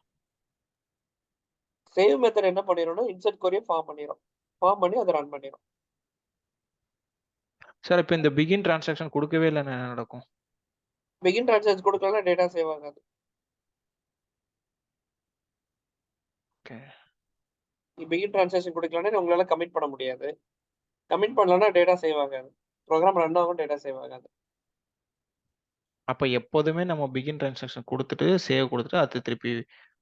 Save method என்ன பண்ணிரும்னா, இன்சர்ட் கொரிய ஃபார்ம் பண்ணிரும். ஃபார்ம் பண்ணி அத ரன் பண்ணிரும். சார் இப்ப இந்த பிகின் டிரான்சாக்ஷன் குடுக்கவே இல்லன்னா என்ன நடக்கும்? பிகின் டிரான்சாக்ஷன் குடுக்கலன்னா டேட்டா சேவ் ஆகாது. ஓகே. பிகின் டிரான்சாக்ஷன் குடுக்கலன்னா உங்களால கமிட் பண்ண முடியாது. கமிட் பண்ணலன்னா டேட்டா சேவ் ஆகாது. ப்ரோகிராம் ரன் ஆகும், டேட்டா சேவ் ஆகாது. அப்ப எப்போதுமே நம்ம பிகின் டிரான்சாக்ஷன் குடுத்துட்டு, சேவ் குடுத்துட்டு, அது திருப்பி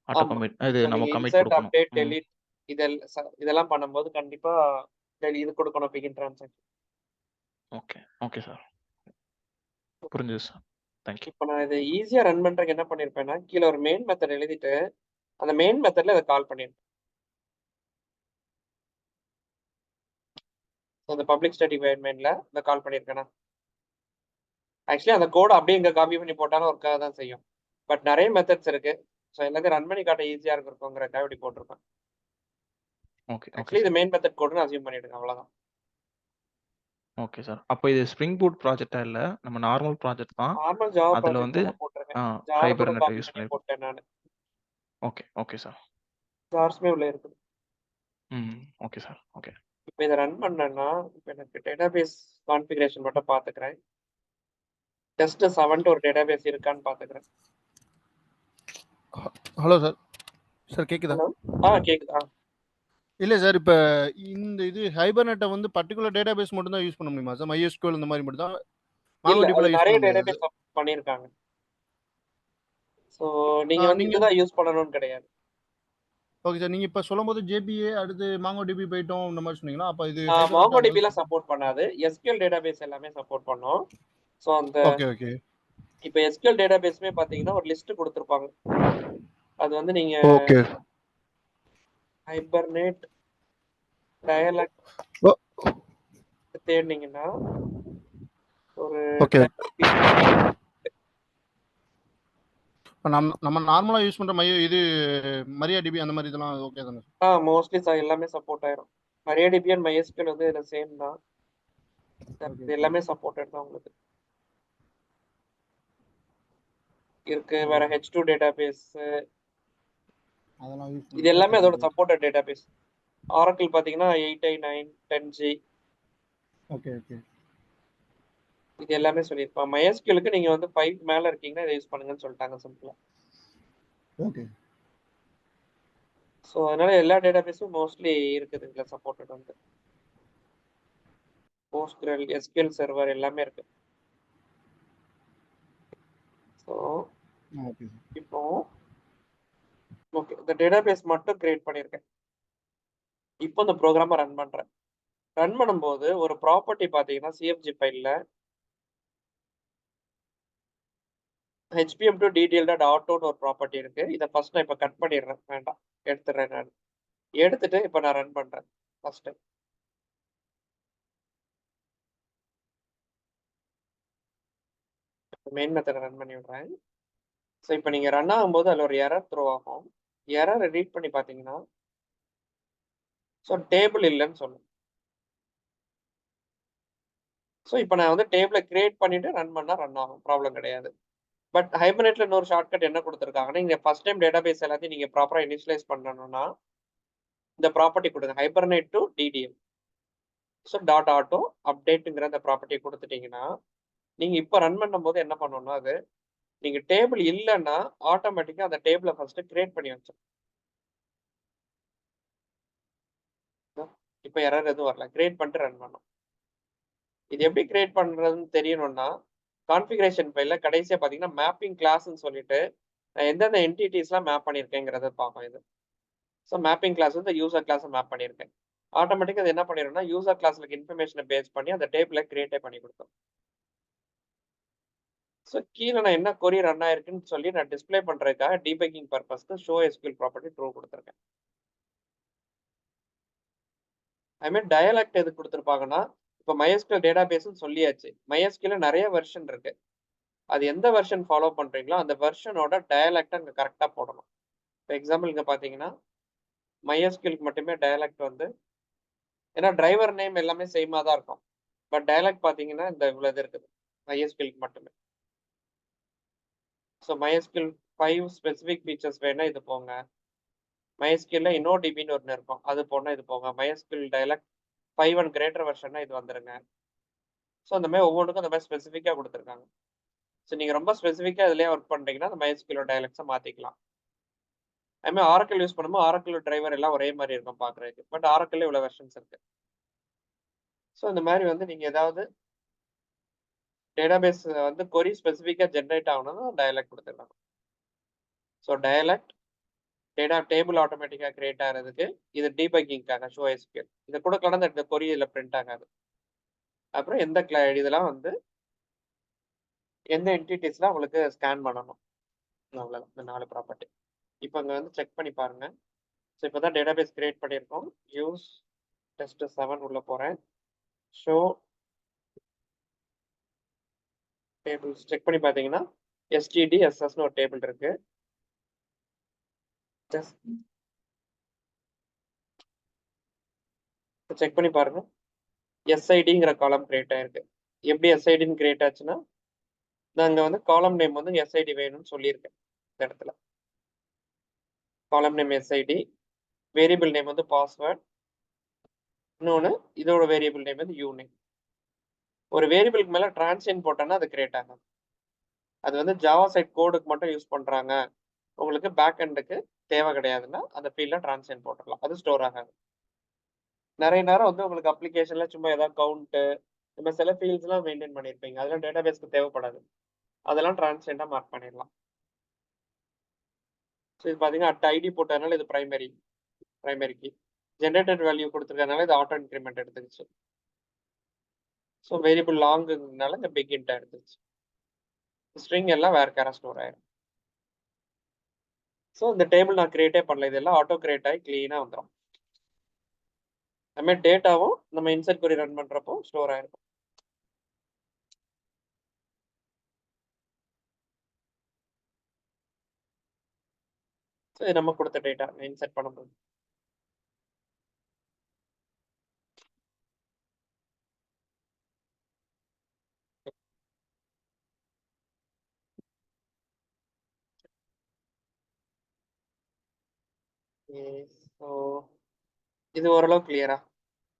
ஆட்டோ ஆமா. கமிட் இது ஸோ நம்ம நீங்க கமிட் இன்சர்ட், குடுக்கணும். அப்டேட், டெலீட் இதெல்லாம் பண்ணும்போது கண்டிப்பா இது குடுக்கணும் begin transaction. Okay. Okay sir. புரிஞ்சுது சார். Thank you. இப்ப நான் இத ஈஸியா ரன் பண்றதுக்கு என்ன பண்ணியிருப்பேன்னா, கீழ ஒரு மெயின் மெத்தட் எழுதிட்டு, அந்த மெயின் மெத்தட்ல இத கால் பண்ணிருப்பேன். அந்த பப்ளிக் ஸ்டாட்டிக் void மெயின்ல இத கால் பண்ணியிருக்கேனா? ஆக்சுவலி அந்த கோட அப்படியே இங்க காப்பி பண்ணி போட்டாலும் ஒர்க் ஆக தான் செய்யும். பட் நெறைய மெத்தட்ஸ் இருக்கு. ஸோ எல்லாத்தையும் ரன் பண்ணி காட்ட ஈஸியா இருக்குங்கிறதுக்காக இப்படி போட்டிருப்பேன். ஓகே, ஓகே ஆக்சுவலி இது சார். மெயின் மெத்தட் கோடுன்னு அஸ்யூம் பண்ணிடுங்க அவ்வளவுதான். Okay sir. அப்ப இது ஸ்ப்ரிங் பூட் ப்ராஜெக்ட்டா இல்ல. நம்ம நார்மல் ப்ராஜெக்ட் தான். நார்மல் ஜாவா அதுல வந்து ப்ராஜெக்ட்ல தான் போட்டிருக்கேன். ஆ ஜார் கூட ஹைபர்நெட்ட காப்பி யூஸ் பண்ணி பண்ணியிருக்கோம். போட்டேன் நானு. Okay, okay sir. ஜார்ஸ்மே உள்ள இருக்குது. ம். Okay sir. ஓகே. இப்ப இத ரன் பண்ணேன்னா, இப்ப எனக்கு டேட்டாபேஸ் கான்ஃபிகரேஷன் மட்டும் பார்த்துக்கிறேன். டெஸ்ட் 7 ஒரு டேட்டாபேஸ் இருக்கான்னு பார்த்துக்கிறேன். Hello sir. சார் கேக்குதா? ஹலோ கேக்குதா? இல்ல சார், இப்ப இந்த இது ஹைபர்நெட்டை வந்து பர்டிகுலர் டேட்டாபேஸ் மட்டும் தான் யூஸ் பண்ண முடியுமா சார்? MySQL இந்த மாதிரி மட்டும் தான் இல்ல, அது MongoDBல யூஸ் நிறைய பண்ண முடியாது. டேட்டாபேஸ் பண்ணியிருக்காங்க. ஸோ நீங்க வந்து நீங்க இதுதான் யூஸ் பண்ணணும்னு கிடையாது. Okay sir. நீங்க இப்ப சொல்லும்போது JPA அடுத்து MongoDB போயிட்டோம் இந்த மாதிரி சொன்னீங்களா? அப்ப இது MongoDBல சப்போர்ட் பண்ணாது. SQL டேட்டாபேஸ் எல்லாமே சப்போர்ட் பண்ணும். ஸோ அந்த ஓகே ஓகே. இப்போ SQL டேட்டாபேஸ்மே பார்த்தீங்கன்னா ஒரு லிஸ்ட் கொடுத்துருப்பாங்க. அது வந்து நீங்க ஓகே. ஹைபர்நெட் டயலாக்ட் தேடினீங்கன்னா ஒரு ஓகே. நம்ம நார்மலா யூஸ் பண்ற இது MariaDB அந்த மாதிரி இதெல்லாம் ஓகே தானே? மோஸ்ட்லி எல்லாமே சப்போர்ட் ஆயிரும். MariaDB அண்ட் MySQL வந்து இதுல சேம் தான். இது எல்லாமே சப்போர்ட்டட் தான் உங்களுக்கு இருக்கு. வேற H2 டேட்டாபேஸ் அதெல்லாம் யூஸ் இது எல்லாமே அதோட சப்போர்ட்டட் டேட்டாபேஸ். Oracle பாத்தீங்கன்னா 8i9 10G. Okay okay. இது எல்லாமே சொல்லியிருப்பான். MySQLக்கு நீங்க வந்து 5 மேல இருக்கீங்கன்னா இதை யூஸ் பண்ணுங்கன்னு சொல்லிட்டாங்க சிம்பிளா. ஓகே. ஸோ அதனால எல்லா டேட்டாபேஸும் மோஸ்ட்லி இருக்குது இதுல சப்போர்ட்டட் வந்து. PostgreSQL, SQL சர்வர் எல்லாமே இருக்கு. So okay. இப்போ ஓகே, இந்த டேட்டாபேஸ் மட்டும் கிரியேட் பண்ணியிருக்கேன். இப்போ இந்த ப்ரோக்ராமை ரன் பண்றேன். ரன் பண்ணும்போது ஒரு ப்ராப்பர்ட்டி பார்த்தீங்கன்னா CFG ஃபைல்ல HPM to DTL.auto ஒரு ப்ராப்பர்ட்டி இருக்கு. இதை ஃபர்ஸ்ட் நான் இப்போ கட் பண்ணிடுறேன். வேண்டாம், எடுத்துடுறேன். நான் எடுத்துட்டு இப்போ நான் ரன் பண்றேன். ஃபர்ஸ்ட் மெயின் மெத்தட் ரன் பண்ணி விடுறேன். ஸோ இப்போ நீங்க ரன் ஆகும்போது அதில் ஒரு எரர் த்ரோ ஆகும். எரர் ரீட் பண்ணி பார்த்தீங்கன்னா ஸோ டேபிள் இல்லைன்னு சொல்லும். ஸோ இப்போ நான் வந்து டேபிளை கிரியேட் பண்ணிட்டு ரன் பண்ணா ரன் ஆகும், ப்ராப்ளம் கிடையாது. பட் ஹைபர்நெட்ல இன்னொரு ஷார்ட்கட் என்ன கொடுத்துருக்காங்கன்னா, நீங்க ஃபர்ஸ்ட் டைம் டேட்டாபேஸ் எல்லாத்தையும் நீங்க ப்ராப்பரா இனிஷியலைஸ் பண்ணணும்னா இந்த ப்ராப்பர்ட்டி கொடுங்க, hibernate to DDL. So .auto அப்டேட்டுங்கிற அந்த ப்ராப்பர்ட்டியை கொடுத்துட்டீங்கன்னா நீங்க இப்போ ரன் பண்ணும்போது என்ன பண்ணணும்னா, அது நீங்க டேபிள் இல்லைன்னா ஆட்டோமேட்டிக்கா அந்த டேபிளை ஃபர்ஸ்ட் கிரியேட் பண்ணி வச்சிடும். இப்போ எரர் எதுவும் வரல, கிரியேட் பண்ணிட்டு ரன் பண்ணும். இது எப்படி கிரியேட் பண்றதுன்னு தெரியணும்னா கான்ஃபிகரேஷன் ஃபைல்ல கடைசியா பாத்தீங்கன்னா மேப்பிங் கிளாஸ்ன்னு சொல்லிட்டு எந்தெந்த என்டிட்டிஸ்லாம் மேப் பண்ணியிருக்கேங்கிறத பார்ப்போம் இது. ஸோ மேப்பிங் கிளாஸ் வந்து யூசர் கிளாஸ் மேப் பண்ணியிருக்கேன். ஆட்டோமேட்டிக்காக அது என்ன பண்ணிடும்னா யூசர் கிளாஸ்ல இன்ஃபர்மேஷனை பேஸ் பண்ணி அந்த டேபிளை கிரியேட்டே பண்ணி கொடுத்தோம். ஸோ கீழே நான் என்ன கொரி ரன் ஆயிருக்குன்னு சொல்லி நான் டிஸ்பிளே பண்றதுக்காக டீபக்கிங் பர்பஸ்க்கு ஷோ SQL ப்ராப்பர்ட்டி ட்ரூ கொடுத்துருக்கேன். அதுமாதிரி டயலாக்ட் எதுக்கு கொடுத்துருப்பாங்கன்னா, இப்போ MySQL டேட்டாபேஸ்ன்னு சொல்லியாச்சு. MySQL நிறைய வெர்ஷன் இருக்கு. அது எந்த வெர்ஷன் ஃபாலோ பண்றீங்களோ அந்த வெர்ஷனோட டயலாக்ட் அங்கே கரெக்டாக போடணும். இப்போ எக்ஸாம்பிள் இங்கே பார்த்தீங்கன்னா MySQLக்கு மட்டுமே டயலாக்ட் வந்து ஏன்னா டிரைவர் நேம் எல்லாமே சேமாக தான் இருக்கும். பட் டயலாக்ட் பார்த்தீங்கன்னா இந்த இவ்வளோ இது இருக்குது MySQLக்கு மட்டுமே. ஸோ MySQL 5 ஸ்பெசிஃபிக் ஃபீச்சர்ஸ் வேணா இது போங்க. MySQL InnoDBன்னு ஒன்று இருக்கும், அது போனால் இது போங்க. MySQL டயலாக்ட் 5 and greater வெர்ஷன்னா இது வந்துருங்க. ஸோ அந்த மாதிரி ஒவ்வொன்றுக்கும் அந்த மாதிரி ஸ்பெசிஃபிக்காக கொடுத்துருக்காங்க. ஸோ நீங்கள் ரொம்ப ஸ்பெசிஃபிக்காக இதுலேயே ஒர்க் பண்ணுறீங்கன்னா அந்த MySQL டயலாக்ஸை மாற்றிக்கலாம். அதுமாதிரி Oracle யூஸ் பண்ணும்போது Oracle டிரைவர் எல்லாம் ஒரே மாதிரி இருக்கும் பார்க்குறதுக்கு. பட் Oracle இவ்வளோ வெர்ஷன்ஸ் இருக்கு. ஸோ இந்த மாதிரி வந்து நீங்கள் ஏதாவது டேட்டாபேஸ் வந்து கொரி ஸ்பெசிஃபிக்காக ஜென்ரேட் ஆகணும்னா டயலாக்ட் கொடுத்துருக்காங்க. ஸோ டயலாக்ட் டேபிள் ஆட்டோமேட்டிக்காக கிரியேட் ஆகிறதுக்கு இது டீபக்கிங்காக ஷோ SQL. இதை கொடுக்கலாம், இந்த கொரி இதில் பிரிண்ட் ஆகாது. அப்புறம் எந்த இதெல்லாம் வந்து எந்த என்டிட்டிஸ்லாம் உங்களுக்கு ஸ்கேன் பண்ணணும், அவ்வளோதான் இந்த 4 ப்ராப்பர்ட்டி. இப்போ இங்கே வந்து செக் பண்ணி பாருங்க. ஸோ இப்போ தான் டேட்டாபேஸ் கிரியேட் பண்ணியிருக்கோம். யூஸ் டெஸ்ட் 7 உள்ள போகிறேன். ஷோ டேபிள்ஸ் செக் பண்ணி பார்த்தீங்கன்னா SGDSSன்னு ஒரு டேபிள் இருக்கு. செக் பண்ணி பாருங்க, SIDங்கிற காலம் கிரியேட் ஆயிருக்கு. எப்படி SIDன்னு கிரியேட் ஆச்சுன்னா நாங்கள் வந்து காலம் நேம் வந்து SID வேணும்னு சொல்லியிருக்கேன். இந்த இடத்துல காலம் நேம் SID, வேரியபிள் நேம் வந்து பாஸ்வேர்ட், இன்னொன்று இதோட வேரியபிள் நேம் வந்து யூநேம். ஒரு வேரியபிளுக்கு மேல டிரான்சியன்ட் போட்டோன்னா அது கிரியேட் ஆகும். அது வந்து ஜாவா சைட் கோடுக்கு மட்டும் யூஸ் பண்றாங்க, உங்களுக்கு பேக் எண்டுக்கு தேவை கிடையாதுன்னா அந்த ஃபீல்ட்ல டிரான்சியன்ட் போட்டுடலாம், அது ஸ்டோர் ஆகாது. நிறைய நேரம் வந்து உங்களுக்கு அப்ளிகேஷன்ல சும்மா ஏதாவது கவுண்ட் இந்த சில ஃபீல்ட்ஸ் எல்லாம் மெயின்டைன் பண்ணியிருப்பீங்க, அதெல்லாம் டேட்டாபேஸ்க்கு தேவைப்படாது, அதெல்லாம் டிரான்சியண்டா மார்க் பண்ணிடலாம். ஸோ இது பார்த்தீங்கன்னா அட் ஐடி போட்டதுனால இது பிரைமரி கீ. ஜென்ரேட்டட் வேல்யூ கொடுத்துருக்கறதுனால இது ஆட்டோ இன்க்ரிமெண்ட் எடுத்துக்கிச்சு. ஸோ வேரியபிள் லாங்குனால இந்த பிக் இன்ட் எடுத்துச்சு. ஸ்ட்ரிங் எல்லாம் வேற கேரா ஸ்டோர் ஆயிடும். ஸோ இந்த டேபிள் நான் கிரியேட்டே பண்ணல, இதெல்லாம் ஆட்டோ கிரியேட் ஆகி கிளீனாக வந்துடும். அதுமாதிரி டேட்டாவும் நம்ம இன்சர்ட் கொரி ரன் பண்றப்போ ஸ்டோர் ஆயிருக்கும். ஸோ இது நம்ம கொடுத்த டேட்டா இன்சர்ட் பண்ணும்போது ஸோ இது ஓரளவு கிளியரா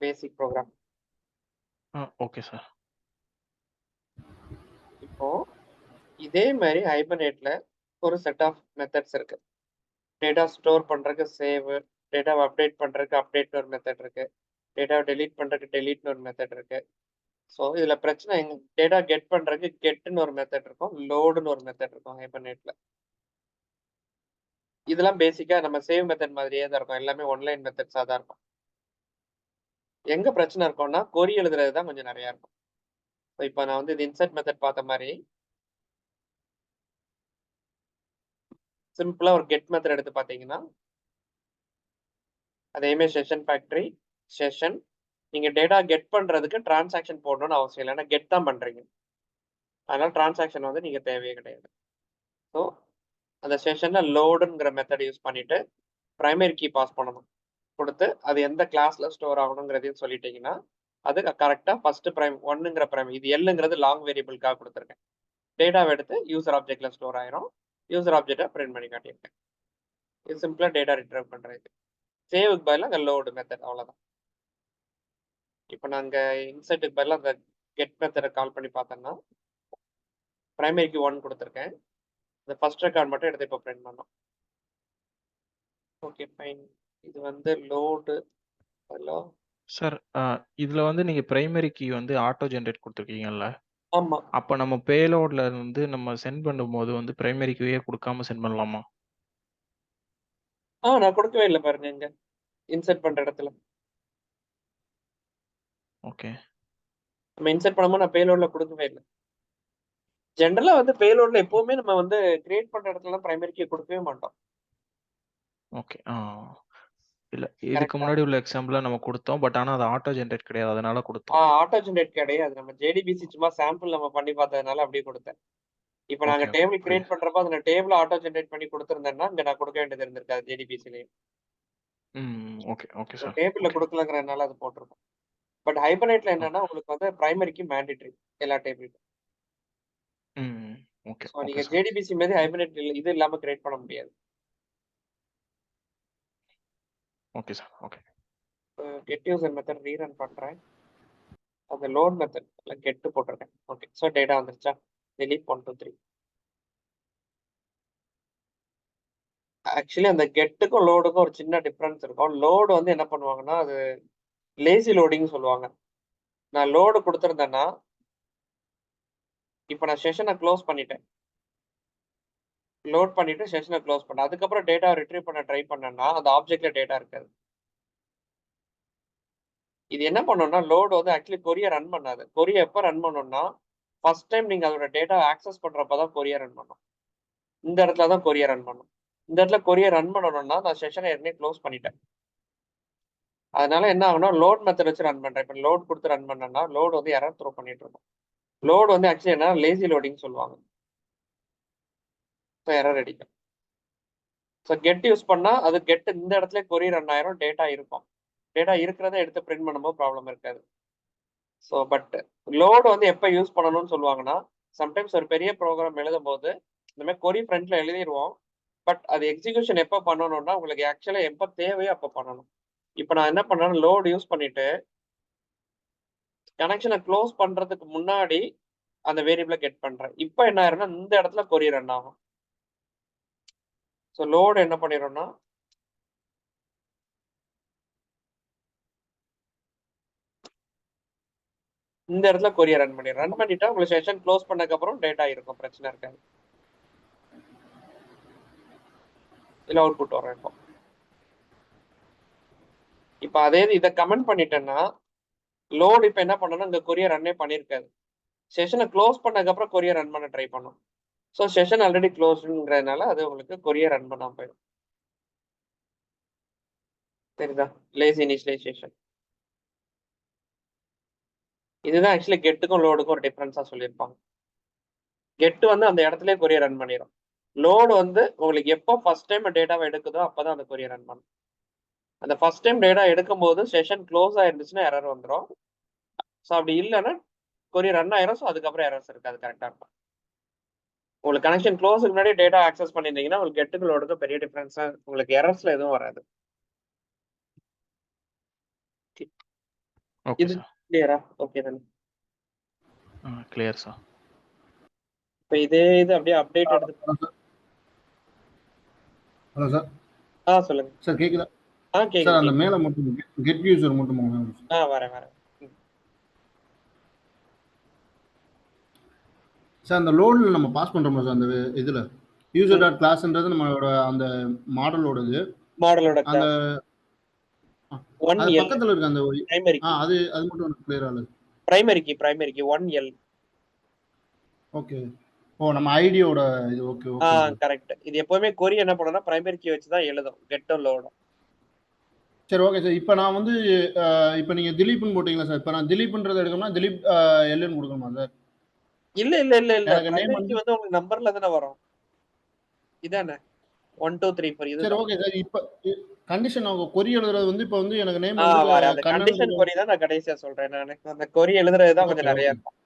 பேசிக் ப்ரோக்ராம். Okay sir. இப்போ இதே மாதிரி ஹைபர்நேட்ல ஒரு செட் ஆஃப் மெத்தட்ஸ் இருக்கு. டேட்டா ஸ்டோர் பண்றதுக்கு சேவ், டேட்டாவை அப்டேட் பண்றதுக்கு அப்டேட்னு ஒரு மெத்தட் இருக்கு, டேட்டாவை டெலீட் பண்றதுக்கு டெலீட்னு ஒரு மெத்தட் இருக்கு. ஸோ இதுல பிரச்சனை எங்க, டேட்டா கெட் பண்றதுக்கு கெட்னு ஒரு மெத்தட் இருக்கும், லோடுன்னு ஒரு மெத்தட் இருக்கும் ஹைபர்நேட்ல. இதெல்லாம் பேசிக்கா நம்ம சேவ் மெத்தட் மாதிரியே தான் இருக்கும், எல்லாமே ஒன்லைன் மெத்தட்ஸா தான் இருக்கும். எங்க பிரச்சனை இருக்கும்னா கொரி எழுதுறது தான் கொஞ்சம் நிறைய இருக்கும். இப்போ நான் வந்து இது இன்சர்ட் மெத்தட் பார்த்த மாதிரி சிம்பிளா ஒரு கெட் மெத்தட் எடுத்து பார்த்தீங்கன்னா, அதேமே செஷன் ஃபேக்டரி செஷன், நீங்க டேட்டா கெட் பண்றதுக்கு டிரான்சாக்ஷன் போடணும்னு அவசியம் இல்லை, ஏன்னா கெட் தான் பண்றீங்க, அதனால டிரான்சாக்ஷன் வந்து நீங்க தேவையே கிடையாது. ஸோ அந்த செஷன்ல லோடுங்கிற மெத்தட் யூஸ் பண்ணிட்டு பிரைமரி கீ பாஸ் பண்ணணும், கொடுத்து அது எந்த கிளாஸ்ல ஸ்டோர் ஆகணுங்கிறதையும் சொல்லிட்டீங்கன்னா அது கரெக்டா ஃபர்ஸ்ட் பிரைம் ஒன்னுங்கிற பிரைம், இது எல்லுங்கிறது லாங் வேரியபிளுக்காக கொடுத்துருக்கேன், டேட்டாவை எடுத்து யூசர் ஆப்ஜெக்ட்ல ஸ்டோர் ஆயிரும், யூசர் ஆப்ஜெக்டை பிரிண்ட் பண்ணி காட்டியிருக்கேன். இது சிம்பிளா டேட்டா ரிட்ரைவ் பண்றது. சேவுக்கு பதிலாக அந்த லோடு மெத்தட், அவ்வளோதான். இப்போ நாங்கள் இன்சர்ட்டுக்கு பதிலாக அந்த கெட் மெத்தடை கால் பண்ணி பார்த்தோம்னா பிரைமரிக்கு 1 கொடுத்துருக்கேன், இந்த ஃபர்ஸ்ட் ரெக்கார்ட் மட்டும் எடுத்து இப்போ பிரிண்ட் பண்ணோம். Okay fine. இது வந்து லோடு சார். இதுல வந்து நீங்க பிரைமரி கீ வந்து ஆட்டோ ஜென்ரேட் கொடுத்துருக்கீங்கல்ல, ஆமா. அப்ப நம்ம பேலோட்ல வந்து நம்ம சென்ட் பண்ணும்போது வந்து பிரைமரி கீயே கொடுக்காம சென்ட் பண்ணலாமா? நான் கொடுக்கவே இல்லை பாருங்க, இங்க இன்சர்ட் பண்ற இடத்துல ஓகே. நம்ம இன்சர்ட் பண்ணும்போது நான் பேலோட்ல கொடுக்கவே இல்லை. ஜென்ரலா வந்து பேலோட்ல எப்பவுமே நம்ம வந்து கிரியேட் பண்ற இடத்துல பிரைமரி கீ கொடுக்கவே மாட்டோம். ஓகே. இல்ல இதுக்கு கரெக்டா? முன்னாடி உள்ள எக்ஸாம்பிள்ல நம்ம கொடுத்தோம், பட் ஆனா அது ஆட்டோ ஜென்ரேட் கிடையாது, அதனால கொடுத்தோம். ஆட்டோ ஜென்ரேட் கிடையாது, நம்ம ஜேடிபிசி சும்மா சாம்பிள் நம்ம பண்ணி பார்த்ததுனால அப்படியே கொடுத்தேன். இப்போ நாங்க ஓகே, டேபிள் ஓகே. கிரியேட் பண்றப்ப அந்த டேபிள் ஆட்டோ ஜென்ரேட் பண்ணி கொடுத்துருந்தேன்னா இங்க நான் கொடுக்க வேண்டியது இருந்திருக்காது ஜேடிபிசிலேயே. Okay, okay sir. டேபிள்ல ஓகே. கொடுக்கலங்கிறதுனால அது போட்டிருக்கோம். பட் ஹைபர்நேட்ல ஓகே. என்னன்னா உங்களுக்கு வந்து பிரைமரிக்கு மேண்டேட்டரி எல்லா டேபிளுக்கும். ஓகே, ஸோ ஓகே நீங்க சார். ஜேடிபிசி மாதிரி ஹைபர்நேட் இது இல்லாம கிரியேட் பண்ண முடியாது. Okay sir. Okay. Get user method rerun பண்றேன், அந்த லோட் மெத்தட் கெட்டு போட்டிருக்கேன். ஓகே, ஸோ டேட்டா வந்துருச்சா, delete 1 2 3. ஆக்சுவலி அந்த கெட்டுக்கும் லோடுக்கும் ஒரு சின்ன டிஃபரன்ஸ் இருக்கும். லோடு வந்து என்ன பண்ணுவாங்கன்னா அது லேசி லோடிங் சொல்லுவாங்க. நான் லோடு கொடுத்துருந்தேன்னா இப்போ நான் செஷனை க்ளோஸ் பண்ணிட்டேன், லோட் பண்ணிட்டு செஷனை க்ளோஸ் பண்ணேன், அதுக்கப்புறம் டேட்டா ரிட்ரீவ் பண்ண ட்ரை பண்ணேன்னா அந்த ஆப்ஜெக்ட்ல டேட்டா இருக்காது. இது என்ன பண்ணணும்னா லோடு வந்து ஆக்சுவலி கொரியை ரன் பண்ணாது. கொரியை எப்போ ரன் பண்ணணும்னா ஃபர்ஸ்ட் டைம் நீங்க அதோட டேட்டா ஆக்சஸ் பண்றப்ப தான் கொரியை ரன் பண்ணும். இந்த இடத்துல தான் கொரியை ரன் பண்ணும். இந்த இடத்துல கொரியை ரன் பண்ணணும்னா நான் செஷனை ஏற்கனவே க்ளோஸ் பண்ணிட்டேன். அதனால என்ன ஆகும்னா லோட் மெத்தட் வச்சு ரன் பண்றேன். இப்போ லோட் கொடுத்து ரன் பண்ணேன்னா லோடு வந்து எரர் த்ரோ பண்ணிட்டு இருக்கும். லோடு வந்து ஆக்சுவலி என்ன லேசி லோடிங் சொல்லுவாங்க. ஸோ எரர் அடிக்கும். ஸோ கெட் யூஸ் பண்ணா அது கெட் இந்த இடத்துல கொரி ரன் ஆயிரும், டேட்டா இருக்கும், டேட்டா இருக்கிறத எடுத்து பிரிண்ட் பண்ணும்போது ப்ராப்ளம் இருக்காது. ஸோ பட் லோடு வந்து எப்போ யூஸ் பண்ணணும்னு சொல்லுவாங்கன்னா சம்டைம்ஸ் ஒரு பெரிய ப்ரோக்ராம் எழுதும் போது இந்த மாதிரி கொரி ஃப்ரண்ட்ல எழுதிடுவோம், பட் அது எக்ஸிகியூஷன் எப்போ பண்ணணும்னா உங்களுக்கு ஆக்சுவலாக எப்போ தேவையோ அப்போ பண்ணணும். இப்போ நான் என்ன பண்ணேன், லோடு யூஸ் பண்ணிட்டு கனெக்ஷனை க்ளோஸ் பண்றதுக்கு முன்னாடி அந்த வேரியபிளை கெட் பண்றேன். இப்போ என்ன ஆயிரும்னா இந்த இடத்துல கொரி ரன் ஆகும். ஸோ லோடு என்ன பண்ணிடும்னா இந்த இடத்துல கொரியை ரன் பண்ணிடுறேன். ரன் பண்ணிட்டா உங்களுக்கு செஷன் க்ளோஸ் பண்ணதுக்கு அப்புறம் டேட்டா இருக்கும், பிரச்சனை இருக்காது. இதுல அவுட்புட் வரும். இப்போ அதே இதை கமெண்ட் பண்ணிட்டேன்னா லோடு இப்போ என்ன பண்ணணும், இந்த கொரியை ரன்னே பண்ணியிருக்காது. செஷனை க்ளோஸ் பண்ணதுக்கு அப்புறம் கொரியை ரன் பண்ண ட்ரை பண்ணும். ஸோ செஷன் ஆல்ரெடி க்ளோஸ்ங்கிறதுனால அது உங்களுக்கு கொரியை ரன் பண்ணாம போயிடும். சரிதா? Lazy initialization. இதுதான் ஆக்சுவலி கெட்டுக்கும் லோடுக்கும் ஒரு டிஃபரன்ஸா சொல்லியிருப்பாங்க. கெட் வந்து அந்த இடத்துல கொரியை ரன் பண்ணிடும். லோடு வந்து உங்களுக்கு எப்போ ஃபர்ஸ்ட் டைம் டேட்டாவை எடுக்குதோ அப்பதான் அந்த கொரியை ரன் பண்ணும். அந்த ஃபர்ஸ்ட் டைம் டேட்டா எடுக்கும்போது செஷன் க்ளோஸ் ஆயிருந்துச்சுன்னா எரர் வந்துடும். ஸோ அப்படி இல்லைன்னா கொரி ரன் ஆயிரும். ஸோ அதுக்கப்புறம் எரர்ஸ் இருக்காது, கரெக்டாக இருக்கும். உங்களுக்கு கனெக்ஷன் க்ளோஸுக்கு முன்னாடி டேட்டா ஆக்சஸ் பண்ணியிருந்தீங்கன்னா உங்களுக்கு கெட்டுக்கு லோடுக்கு பெரிய டிஃபரன்ஸா உங்களுக்கு எரர்ஸ்ல எதுவும் வராது. ஓகே இது சார். கிளியரா? ஓகே தானே? Clear sir. இப்போ இதே இது அப்படியே அப்டேட் எடுத்து. Hello sir. சொல்லுங்க சார் கேக்குதா? சார் கேக்குது. அந்த மேல மட்டும் கெட் யூசர் மட்டும் வரேன். சார் அந்த லோடில் நம்ம பாஸ் பண்றோமா சார் அந்த இதுல யூசர் டாட் கிளாஸ்ன்றது நம்மளோட அந்த மாடலோடது. அந்த அது பக்கத்துல இருக்கு அந்த அது அது மட்டும் கிளியர் ஆகுது. பிரைமரிக்கு 1L. ஓகே. ஓ நம்ம ஐடியோட இது. Okay okay. கரெக்ட். இது எப்பவுமே கொரி என்ன பண்ணனும்னா பிரைமரி கீ வச்சு தான் எழுதும், கெட்டும் லோடும். சரி ஓகே சார். இப்போ நான் வந்து இப்போ நீங்க திலீப்னு போட்டீங்களா சார்? இப்போ நான் திலீப்ன்றதை எடுக்கணும்னா திலீப் எல்லுன்னு கொடுக்கணுமா சார்? இல்ல பிரைமரி கீ வந்து உங்களுக்கு நம்பர்ல தானே வரும். இதானே 1 2 3 4 இது. சரி ஓகே சார். இப்போ கண்டிஷன் அவங்க கொரி எழுதுறது வந்து இப்போ வந்து எனக்கு நேம் வந்து கண்டிஷன் கொரி தான் நான் கடைசியா சொல்றேன். நான் அந்த கொரி எழுதுறது தான் கொஞ்சம் நிறைய இருக்கும்.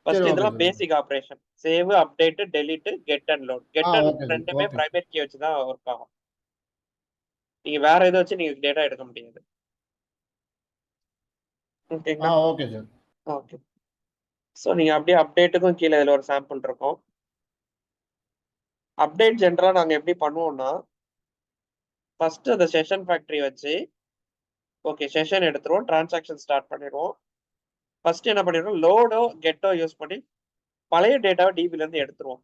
ஃபர்ஸ்ட் இதெல்லாம் basic operation. Save, update, delete, get and load. Get and load ரெண்டுமே பிரைமரி கீ வச்சு தான் வொர்க் ஆகும். நீங்க வேற எதை வச்சு நீங்க டேட்டா எடுக்க முடியாது. ஓகேங்களா? Okay sir. ஓகே. ஸோ நீங்க அப்படியே அப்டேட்டுக்கும் கீழே இதுல ஒரு சாம்பிள் இருக்கும். அப்டேட் ஜென்ரலா நாங்க எப்படி பண்ணுவோம்னா ஃபர்ஸ்ட் அந்த செஷன் ஃபேக்டரி வச்சு ஓகே செஷன் எடுத்துருவோம், டிரான்சாக்ஷன் ஸ்டார்ட் பண்ணிடுவோம். ஃபர்ஸ்ட் என்ன பண்ணிடுவோம், லோடோ கெட்டோ யூஸ் பண்ணி பழைய டேட்டாவை டிபில இருந்து எடுத்துருவோம்.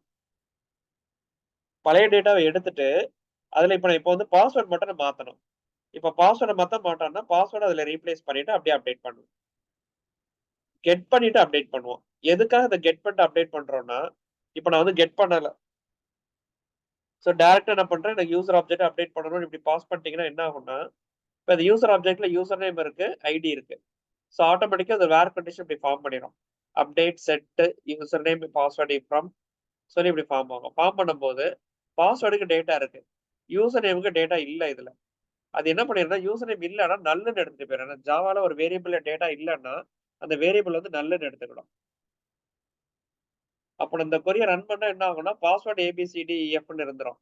பழைய டேட்டாவை எடுத்துட்டு அதுல இப்போ வந்து பாஸ்வேர்ட் மட்டும் மாத்தணும். இப்போ பாஸ்வேர்டை மாட்டோம்னா பாஸ்வேர்டு அதுல ரீப்ளேஸ் பண்ணிட்டு அப்படியே அப்டேட் பண்ணுவோம். கெட் பண்ணிட்டு அப்டேட் பண்ணுவோம். எதுக்காக அதை கெட் பண்ணிட்டு அப்டேட் பண்றோம்னா இப்போ நான் வந்து கெட் பண்ணல. ஸோ டேரக்டா என்ன பண்றேன், எனக்கு யூசர் ஆப்ஜெக்ட் அப்டேட் பண்ணணும் இப்படி பாஸ் பண்ணிட்டீங்கன்னா என்ன ஆகும்னா இப்போ அந்த யூசர் ஆப்ஜெக்ட்ல யூசர் நேம் இருக்கு, ஐடி இருக்கு. ஸோ ஆட்டோமேட்டிக்கா அது வேர் கண்டிஷன் இப்படி ஃபார்ம் பண்ணிடும். Update set user name password from சொல்லி இப்படி ஃபார்ம் ஆகும். ஃபார்ம் பண்ணும்போது பாஸ்வேர்டுக்கு டேட்டா இருக்கு, யூசர் நேமுக்கு டேட்டா இல்லை. இதுல அது என்ன பண்ணிருந்தா யூசர் நேம் இல்லைன்னா நல்லுன்னு எடுத்துட்டு போயிடும். ஜாவால ஒரு வேரியபிள் டேட்டா இல்லைன்னா அந்த வேரியபிள் வந்து நல்லுன்னு எடுத்துக்கணும். அப்போ இந்த கொரியை ரன் பண்ண என்ன ஆகும்னா பாஸ்வேர்டு ABCDEFன்னு இருந்துரும்.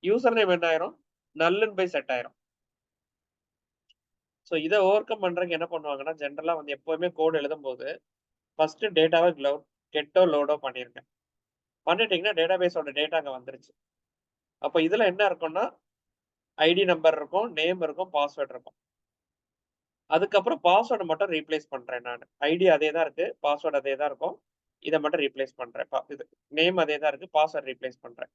யூசர் நேம் என்ன ஆயிரும், நல்லுன்னு போய் செட் ஆயிரும். ஸோ இதை ஓவர் கம் பண்றதுக்கு என்ன பண்ணுவாங்கன்னா ஜென்ரலா வந்து எப்பவுமே கோட் எழுதும் போது ஃபர்ஸ்ட் டேட்டாவை கெட்டோ லோடோ பண்ணிருக்கேன். பண்ணிட்டீங்கன்னா டேட்டாபேஸோட டேட்டா அங்க வந்துருச்சு. அப்போ இதுல என்ன இருக்கும்னா ஐடி நம்பர் இருக்கும், நேம் இருக்கும், பாஸ்வேர்டு இருக்கும். அதுக்கப்புறம் பாஸ்வேர்டு மட்டும் ரீப்ளேஸ் பண்றேன் நான். ஐடி அதே தான் இருக்கு, பாஸ்வேர்டு அதே தான் இருக்கும். இதை மட்டும் ரீப்ளேஸ் பண்றேன். இது நேம் அதே தான் இருக்கு, பாஸ்வேர்டு ரீப்ளேஸ் பண்றேன்.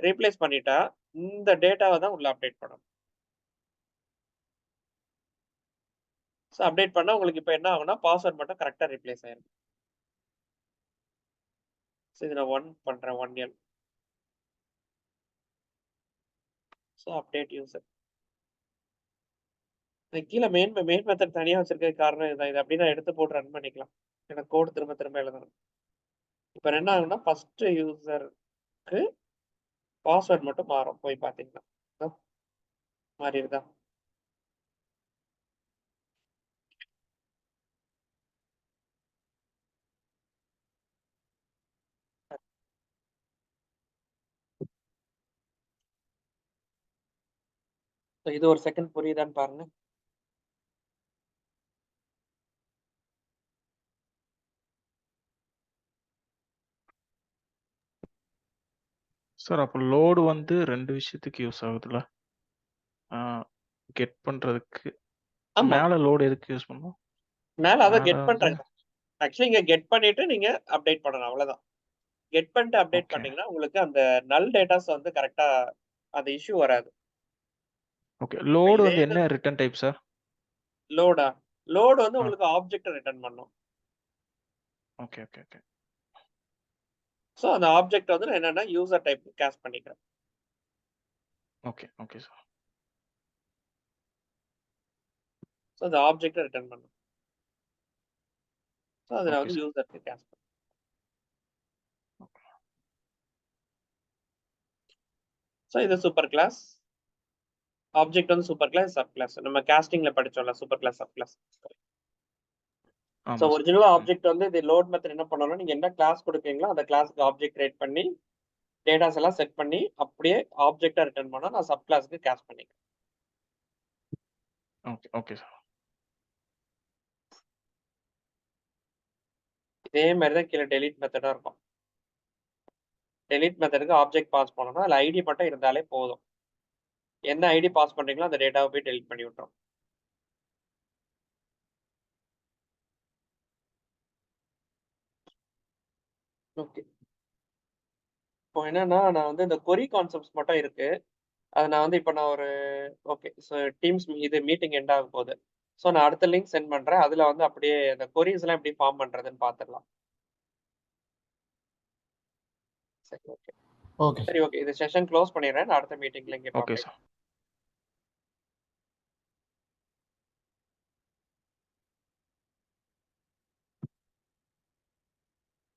ரீப்ளேஸ் பண்ணிட்டா இந்த டேட்டாவை தான் உள்ள அப்டேட் பண்ணணும். ஸோ அப்டேட் பண்ணா உங்களுக்கு இப்போ என்ன ஆகும்னா பாஸ்வேர்ட் மட்டும் கரெக்டாக ரீப்ளேஸ் ஆயிரும். ஸோ இது நான் 1 பண்றேன், 1L. ஸோ அப்டேட் யூசர் கீழே மெயின் மெத்தட் தனியாக வச்சிருக்க காரணம் இதுதான். இது அப்படியே நான் எடுத்து போட்டு ரன் பண்ணிக்கலாம். எனக்கு கோட் திரும்ப எழுதணும். இப்போ என்ன ஆகும்னா ஃபர்ஸ்ட் யூசருக்கு பாஸ்வேர்ட் மட்டும் மாறும். போய் பார்த்தீங்கன்னா மாறிடுதா? இது ஒரு செகண்ட் புரியுதான்னு பாருங்க. சார் அப்போ லோடு வந்து 2 விஷயத்துக்கு யூஸ் ஆகுதுல்ல? கெட் பண்றதுக்கு. ஆமா. மேல லோடு எதுக்கு யூஸ் பண்ணும்? மேல அத மேல கெட் வந்து பண்றது. ஆக்சுவலி இங்க கெட் பண்ணிட்டு நீங்க அப்டேட் பண்ணணும் அவ்வளவுதான். கெட் பண்ணிட்டு அப்டேட் ஓகே. பண்ணீங்கன்னா, உங்களுக்கு அந்த நல் டேட்டாஸ் வந்து கரெக்ட்டா அந்த இஷ்யூ வராது. ஓகே. இப்ப லோடு இதே வந்து இது என்ன ரிட்டர்ன் டைப் சார்? லோடா? லோட் வந்து ஆ. உங்களுக்கு ஆப்ஜெக்ட்ட ரிட்டர்ன் பண்ணும். Okay, okay, okay. சோ அந்த ஆப்ஜெக்ட் வந்து நான் என்னன்னா யூசர் டைப் கேஸ்ட் பண்ணிக்கிறேன். Okay, okay sir. சோ அந்த ஆப்ஜெக்ட்ட ரிட்டர்ன் பண்ணும். சோ அத நான் ஓகே வந்து சார். யூசருக்கு கேஸ்ட் பண்ணேன். சோ இது சூப்பர் கிளாஸ். ஆப்ஜெக்ட் வந்து சூப்பர் கிளாஸ், சப் கிளாஸ். நம்ம காஸ்டிங்ல படிச்சோம்ல super class, sub class. So ஆமா சார். ஒரிஜினலா ம். ஆப்ஜெக்ட் வந்து இது லோட் மெத்தட் என்ன பண்ணனும், நீங்க என்ன கிளாஸ் கொடுக்கீங்களோ அந்த கிளாஸ்க்கு ஆப்ஜெக்ட் கிரியேட் பண்ணி டேட்டாஸ் எல்லாம் செட் பண்ணி அப்படியே ஆப்ஜெக்ட்டா ரிட்டர்ன் பண்ணா நான் சப் கிளாஸ்க்கு கேஸ்ட் பண்ணிக்கிறேன். Okay, okay sir. இதே மாதிரி தான் கீழே டெலீட் மெத்தடும் இருக்கும். டெலீட் மெத்தடுக்கு ஆப்ஜெக்ட் பாஸ் பண்ணனும். அதுல ஐடி மட்டும் இருந்தாலே போதும். என்ன ஐடி பாஸ் பண்றீங்களோ அந்த டேட்டாவை போய் டெலீட் பண்ணி விட்டுரும். ஓகே. இப்போ என்னன்னா நான் வந்து இந்த கொரி கான்செப்ட்ஸ் மட்டும் இருக்கு. அது நான் வந்து இப்போ நான் ஒரு ஓகே ஸோ டீம்ஸ் இது மீட்டிங் எண்ட் ஆக போகுது. ஸோ நான் அடுத்த லிங்க் சென்ட் பண்றேன். அதுல வந்து அப்படியே இந்த கொரிஸ் எல்லாம் எப்படி ஃபார்ம் பண்றதுன்னு பார்த்துடலாம். சரி ஓகே. Okay sir. சரி ஓகே. இது செஷன் க்ளோஸ் பண்ணிடுறேன். நான் அடுத்த மீட்டிங்ல இங்கே ஓகே அப்டேட் சார்.